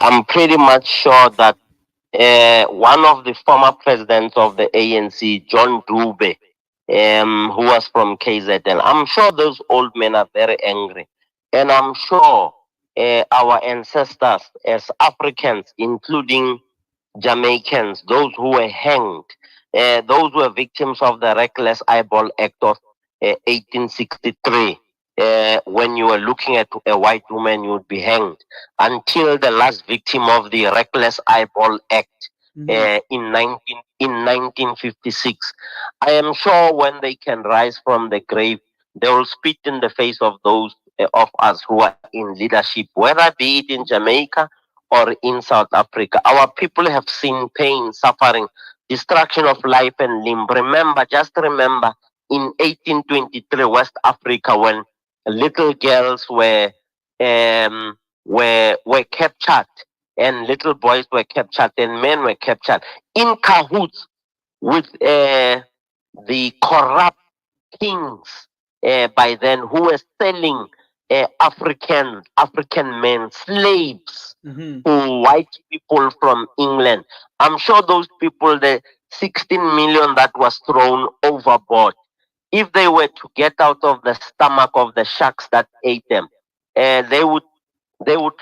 I'm pretty much sure that one of the former presidents of the ANC, John Dube, who was from KZN, I'm sure those old men are very angry. And I'm sure our ancestors as Africans, including Jamaicans, those who were hanged, those who were victims of the Reckless Eyeball Act of 1863. When you were looking at a white woman, you would be hanged. Until the last victim of the Reckless Eyeball Act in 1956. I am sure when they can rise from the grave, they will spit in the face of those of us who are in leadership, whether be it in Jamaica or in South Africa. Our people have seen pain, suffering, destruction of life and limb. Just remember, in 1823, West Africa, when little girls were captured, and little boys were captured, and men were captured in cahoots with the corrupt kings by then, who were selling African men, slaves, to white people from England. I'm sure those people, the 16 million that was thrown overboard, if they were to get out of the stomach of the sharks that ate them, they would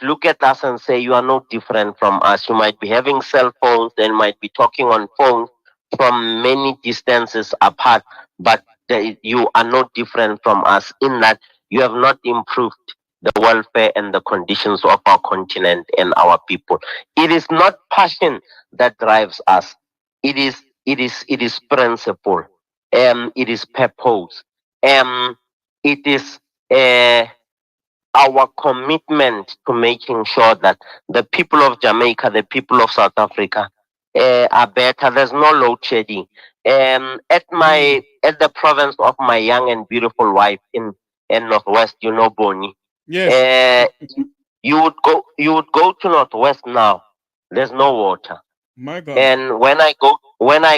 look at us and say, you are no different from us. You might be having cell phones and might be talking on phones from many distances apart, but you are no different from us in that you have not improved the welfare and the conditions of our continent and our people. It is not passion that drives us. It is principle. It is purpose. It is our commitment to making sure that the people of Jamaica, the people of South Africa, are better. There's no load shedding. At the province of my young and beautiful wife in Northwest, Bonnie. Yes. You would go to Northwest now. There's no water. My God. And when I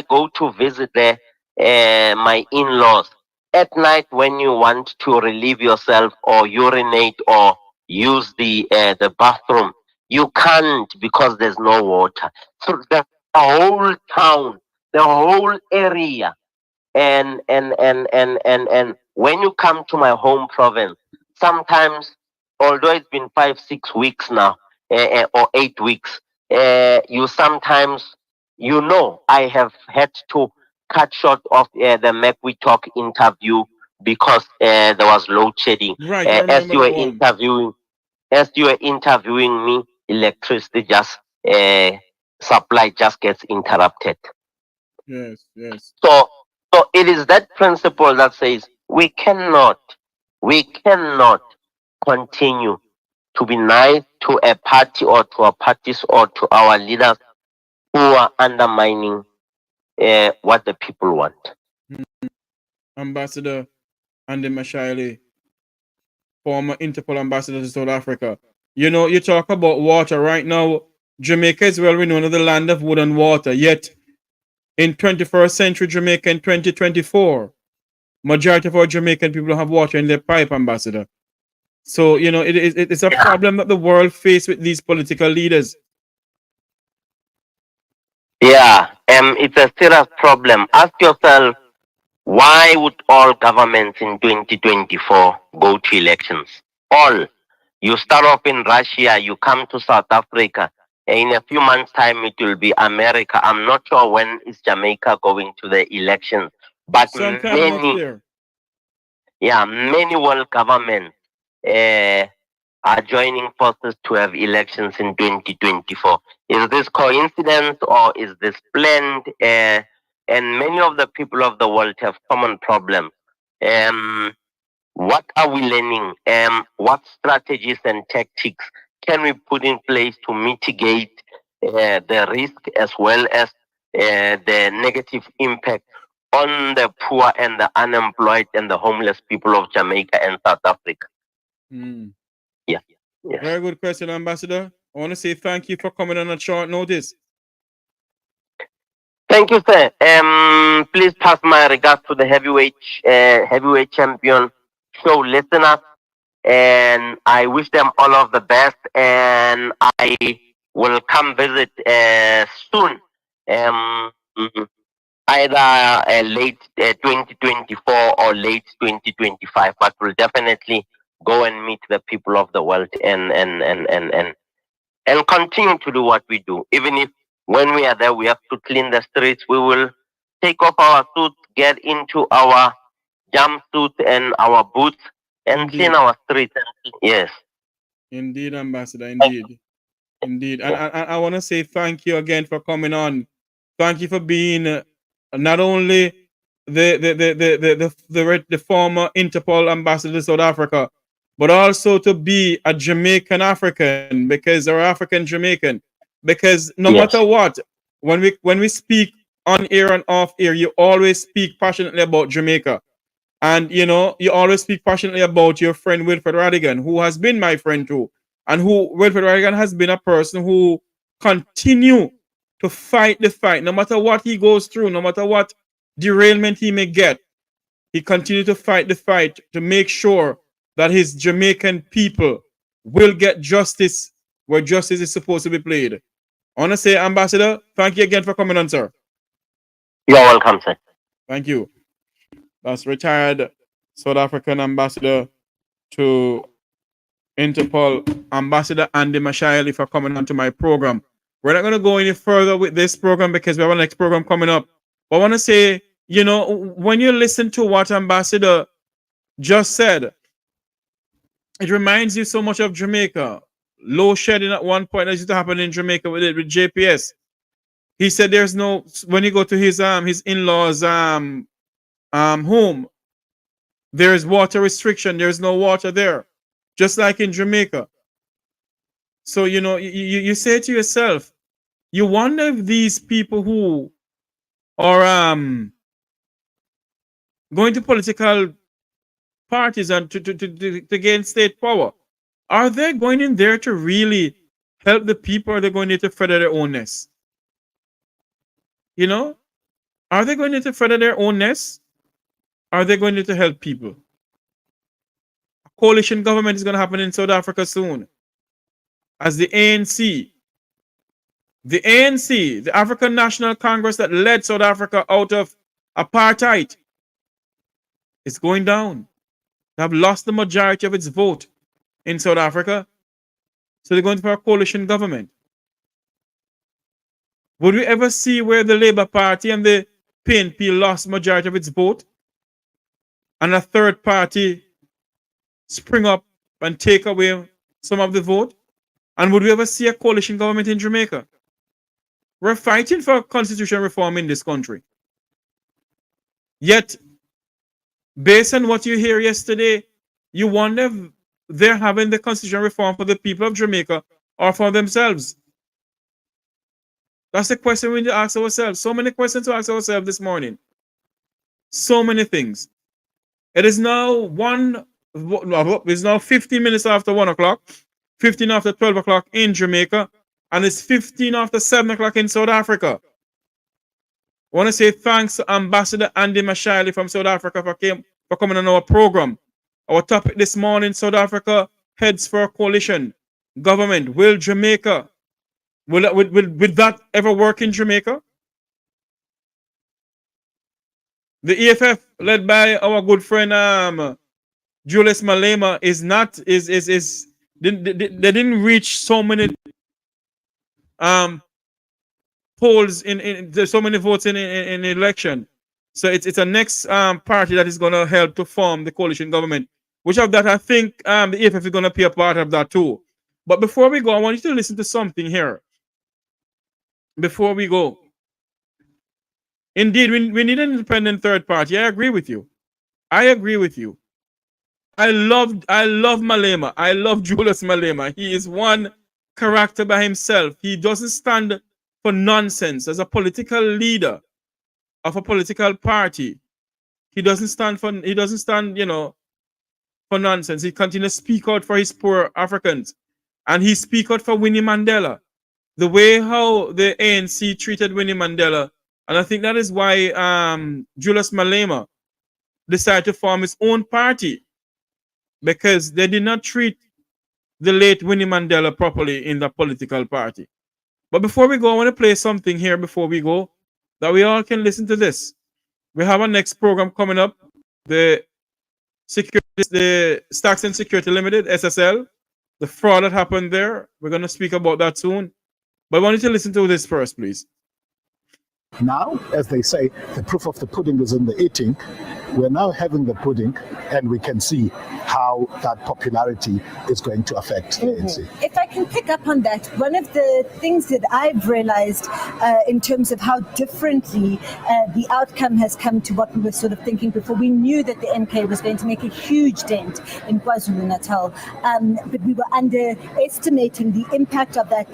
go to visit there, my in-laws, at night when you want to relieve yourself or urinate or use the bathroom, you can't because there's no water. So the whole town, the whole area, and when you come to my home province, sometimes, although it's been 5-6 weeks now, or 8 weeks, you sometimes, I have had to cut short of the Mek Wi Talk interview because there was load shedding. Right, As you were interviewing me, electricity supply just gets interrupted. Yes. So it is that principle that says we cannot continue to be nice to a party or to our parties or to our leaders who are undermining what the people want. Ambassador Andy Mashile, former Interpol ambassador to South Africa. You talk about water right now. Jamaica is well renowned as the land of wood and water. Yet, in 21st century Jamaica in 2024, majority of our Jamaican people don't have water in their pipe, Ambassador. So, it's a problem that the world faces with these political leaders. Yeah, it's a serious problem. Ask yourself, why would all governments in 2024 go to elections? All. You start off in Russia, you come to South Africa. In a few months' time, it will be America. I'm not sure when is Jamaica going to the elections. But many world governments are joining forces to have elections in 2024. Is this coincidence or is this planned? And many of the people of the world have common problems. What are we learning? What strategies and tactics can we put in place to mitigate the risk as well as the negative impact on the poor and the unemployed and the homeless people of Jamaica and South Africa? Yeah. Yes. Very good question, Ambassador. I want to say thank you for coming on at short notice. Thank you, sir. Please pass my regards to the heavyweight champion show listeners, and I wish them all of the best. And I will come visit soon, either late 2024 or late 2025. But we'll definitely go and meet the people of the world and continue to do what we do. Even if when we are there, we have to clean the streets, we will take off our suits, get into our jumpsuits and our boots and clean our streets. Yes. Indeed, Ambassador. Indeed. Indeed. And I want to say thank you again for coming on. Thank you for being not only the former Interpol ambassador to South Africa, but also to be a Jamaican African, because they're African Jamaican. Because no matter what, when we speak on air and off air, you always speak passionately about Jamaica. And you always speak passionately about your friend Wilfred Radigan, who has been my friend too. And Wilfred Radigan has been a person who continue to fight the fight, no matter what he goes through, no matter what derailment he may get. He continued to fight the fight to make sure that his Jamaican people will get justice where justice is supposed to be played. I want to say, Ambassador, thank you again for coming on, sir. You're welcome, sir. Thank you. That's retired South African ambassador to Interpol, Ambassador Andy Mashile, for coming onto my program. We're not going to go any further with this program because we have a next program coming up. But I want to say, when you listen to what Ambassador just said, it reminds you so much of Jamaica. Low shedding at one point that used to happen in Jamaica with JPS. He said there's no, when you go to his in-laws home, there is water restriction. There's no water there, just like in Jamaica. So you say to yourself, you wonder if these people who are going to political parties and to gain state power, are they going in there to really help the people, or are they going in to further their own nest? Are they going in to further their own nest? Are they going to help people? A coalition government is going to happen in South Africa soon. As the ANC, the African National Congress that led South Africa out of apartheid, is going down. They have lost the majority of its vote in South Africa. So they're going for a coalition government. Would we ever see where the Labour Party and the PNP lost majority of its vote, and a third party spring up and take away some of the vote? And would we ever see a coalition government in Jamaica? We're fighting for constitutional reform in this country. Yet, based on what you hear yesterday, you wonder if they're having the constitutional reform for the people of Jamaica or for themselves. That's the question we need to ask ourselves. So many questions to ask ourselves this morning. So many things. It is now 15 minutes after 1 o'clock, 15 after 12 o'clock in Jamaica, and it's 15 after 7 o'clock in South Africa. I want to say thanks to Ambassador Andy Mashile from South Africa for coming on our program. Our topic this morning: South Africa heads for a coalition government. Will Jamaica, will that ever work in Jamaica? The EFF, led by our good friend Julius Malema, they didn't reach so many polls in so many votes in election. So it's a next party that is going to help to form the coalition government which of that I think the EFF is going to be a part of that too. But before we go, I want you to listen to something here. Before we go. Indeed, we need an independent third party. I agree with you. I agree with you. I love Malema. I love Julius Malema. He is one character by himself. He doesn't stand for nonsense as a political leader of a political party. He doesn't stand, you know, for nonsense. He continues to speak out for his poor Africans. And he speak out for Winnie Mandela. The way how the ANC treated Winnie Mandela. And I think that is why Julius Malema decided to form his own party, because they did not treat the late Winnie Mandela properly in the political party. But before we go, I want to play something here before we go that we all can listen to this. We have our next program coming up, the Stocks and Security Limited, SSL, the fraud that happened there. We're going to speak about that soon. But I want you to listen to this first, please. Now, as they say, the proof of the pudding is in the eating. We're now having the pudding, and we can see how that popularity is going to affect the ANC. If I can pick up on that, one of the things that I've realized in terms of how differently the outcome has come to what we were sort of thinking before, we knew that the MK was going to make a huge dent in KwaZulu-Natal, but we were underestimating the impact of that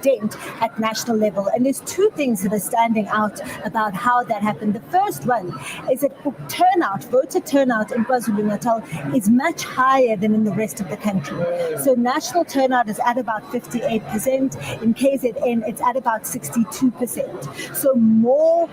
dent at national level. And there's two things that are standing out about how that happened. The first one is that voter turnout in KwaZulu-Natal is much higher than in the rest of the country. So national turnout is at about 58%. In KZN, it's at about 62%. So more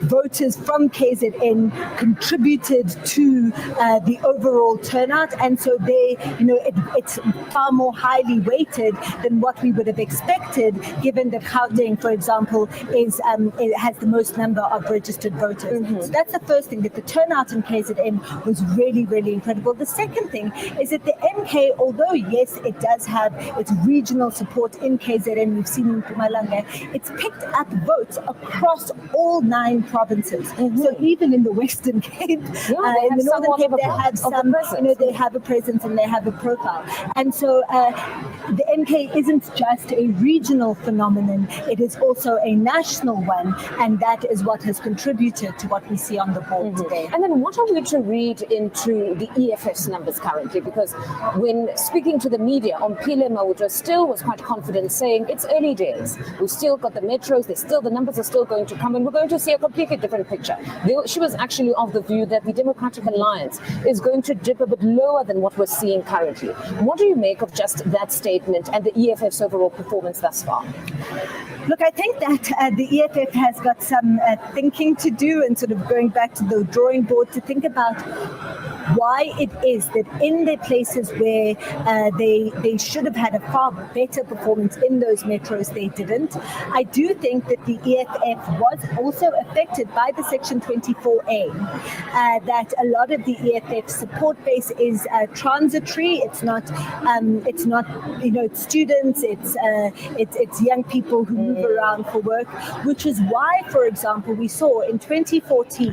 voters from KZN contributed to the overall turnout. And so it's far more highly weighted than what we would have expected, given that Gauteng, for example, it has the most number of registered voters. So that's the first thing, that the turnout in KZN was really, really incredible. The second thing is that the MK, although yes, it does have its regional support in KZN, we've seen in Mpumalanga, it's picked up votes across all 9 provinces. So even in the Western Cape, in the Northern Cape, they have some, they have a presence and they have a profile. And so the MK isn't just a regional phenomenon, it is also a national one, and that is what has contributed to what we see on the board today. And then what are we to read into the EFF's numbers currently? Because when speaking to the media, Ompile Mawuto still was quite confident, saying it's early days. We've still got the metros, the numbers are still going to come, and we're going to see a completely different picture. She was actually of the view that the Democratic Alliance is going to dip a bit lower than what we're seeing currently. What do you make of just that statement and the EFF's overall performance thus far? Look, I think that the EFF has got some thinking to do, and sort of going back to the drawing board to think about why it is that in the places where they should have had a far better performance in those metros, they didn't. I do think that the EFF was also affected by the Section 24A, that a lot of the EFF support base is transitory. It's not it's students, it's young people who move around for work, which is why, for example, we saw in 2014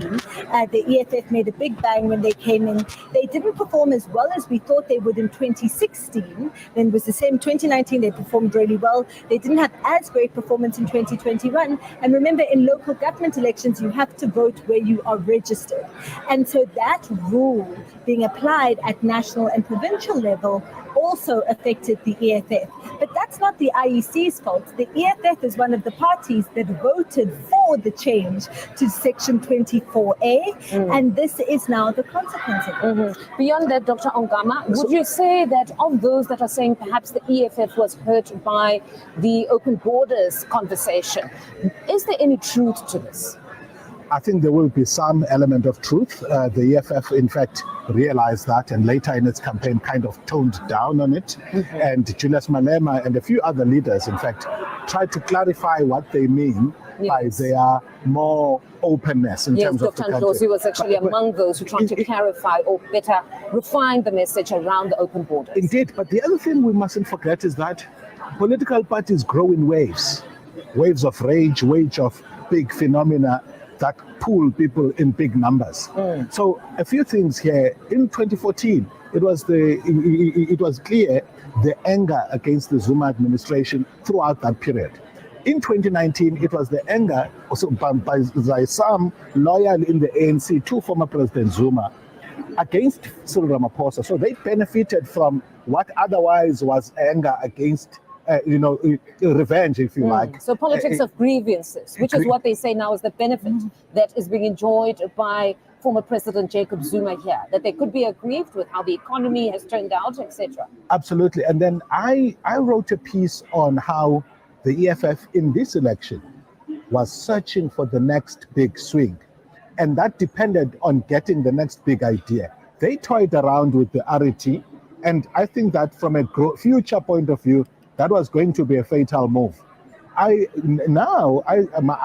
the EFF made a big bang when they came in. They didn't perform as well as we thought they would in 2016. Then it was the same 2019, they performed really well. They didn't have as great performance in 2021. And remember, in local government elections, you have to vote where you are registered. And so that rule being applied at national and provincial level also affected the EFF. But that's not the IEC's fault. The EFF is one of the parties that voted for the change to Section 24A, and this is now the consequence of it. Beyond that, Dr. Ongama, would you say that of those that are saying perhaps the EFF was hurt by the open borders conversation, is there any truth to this? I think there will be some element of truth. The EFF, in fact, realized that, and later in its campaign kind of toned down on it. And Julius Malema and a few other leaders, in fact, tried to clarify what they mean by their more openness in terms of the country. Dr. Ndlozi was actually among those who tried to clarify or better refine the message around the open borders. Indeed, but the other thing we mustn't forget is that political parties grow in waves of rage, waves of big phenomena. that pull people in big numbers. So a few things here. In 2014, it was clear the anger against the Zuma administration throughout that period. In 2019, it was the anger also by some loyal in the ANC to former President Zuma against Cyril Ramaphosa. So they benefited from what otherwise was anger against, revenge, if you like. So politics of grievances, which is what they say now is the benefit that is being enjoyed by former President Jacob Zuma here, that they could be aggrieved with how the economy has turned out, etc. Absolutely. And then I wrote a piece on how the EFF in this election was searching for the next big swing. And that depended on getting the next big idea. They toyed around with the RET, and I think that from a future point of view, that was going to be a fatal move. I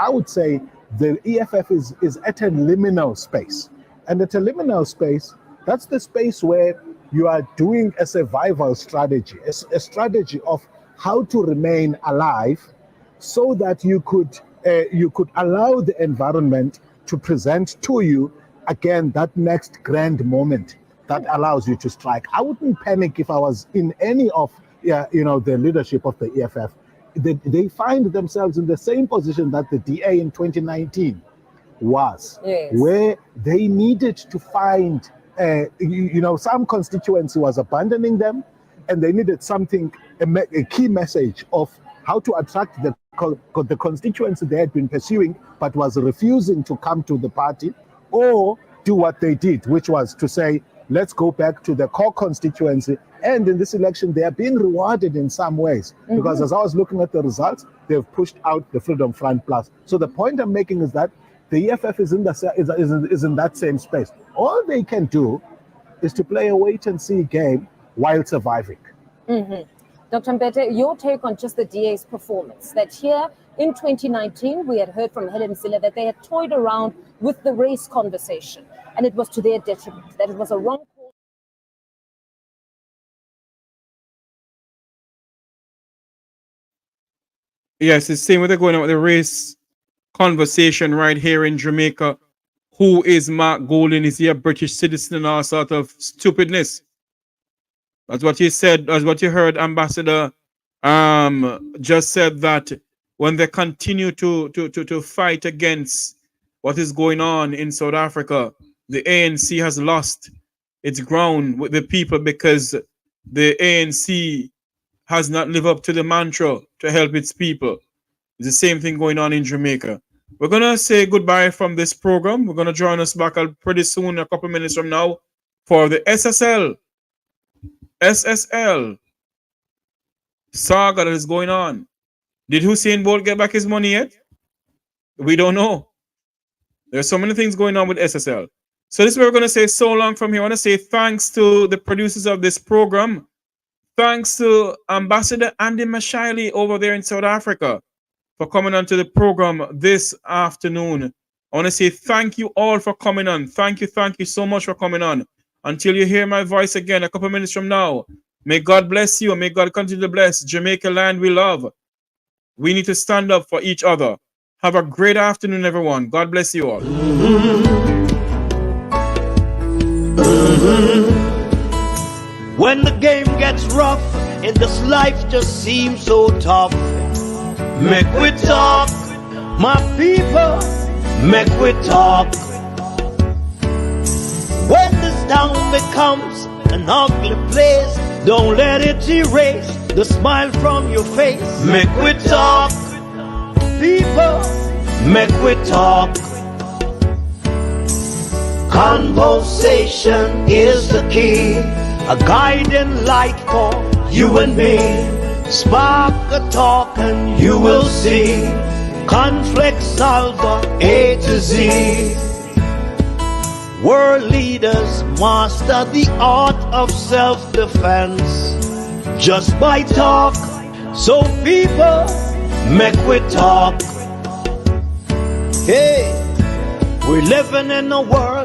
would say the EFF is at a liminal space. And at a liminal space, that's the space where you are doing a survival strategy, a strategy of how to remain alive so that you could allow the environment to present to you, again, that next grand moment that allows you to strike. I wouldn't panic if I was in any of the leadership of the EFF. They find themselves in the same position that the DA in 2019 was, where they needed to find, some constituency was abandoning them, and they needed something, a key message of how to attract the constituency they had been pursuing, but was refusing to come to the party, or do what they did, which was to say, let's go back to the core constituency. And in this election, they are being rewarded in some ways, because as I was looking at the results, they've pushed out the Freedom Front Plus. So the point I'm making is that the EFF is in that same space. All they can do is to play a wait-and-see game while surviving. Dr. Mbete, your take on just the DA's performance, that here in 2019, we had heard from Helen Silla that they had toyed around with the race conversation, and it was to their detriment, that it was a wrong call. Yes, it's the same way they're going on with the race conversation right here in Jamaica. Who is Mark Golding? Is he a British citizen and all sort of stupidness? That's what he said. That's what you heard. Ambassador just said that when they continue to fight against what is going on in South Africa, the ANC has lost its ground with the people because the ANC has not lived up to the mantra to help its people. It's the same thing going on in Jamaica. We're going to say goodbye from this program. We're going to join us back pretty soon, a couple minutes from now, for the SSL saga that is going on. Did Usain Bolt get back his money yet? We don't know. There's so many things going on with SSL. So this is where we're going to say so long from here. I want to say thanks to the producers of this program. Thanks to Ambassador Andy Mashile over there in South Africa for coming on to the program this afternoon. I want to say thank you all for coming on. Thank you so much for coming on. Until you hear my voice again a couple minutes from now, may God bless you and may God continue to bless Jamaica land we love. We need to stand up for each other. Have a great afternoon, everyone. God bless you all. When the game gets rough and this life just seems so tough, Mek Wi Talk, my people, Mek Wi Talk. When this town becomes an ugly place, don't let it erase the smile from your face. Mek Wi Talk, people, Mek Wi Talk. Conversation is the key, a guiding light for you and me. Spark a talk and you will see. Conflict solver A to Z. World leaders master the art of self-defense just by talk. So people, Mek Wi Talk. Hey, we're living in a world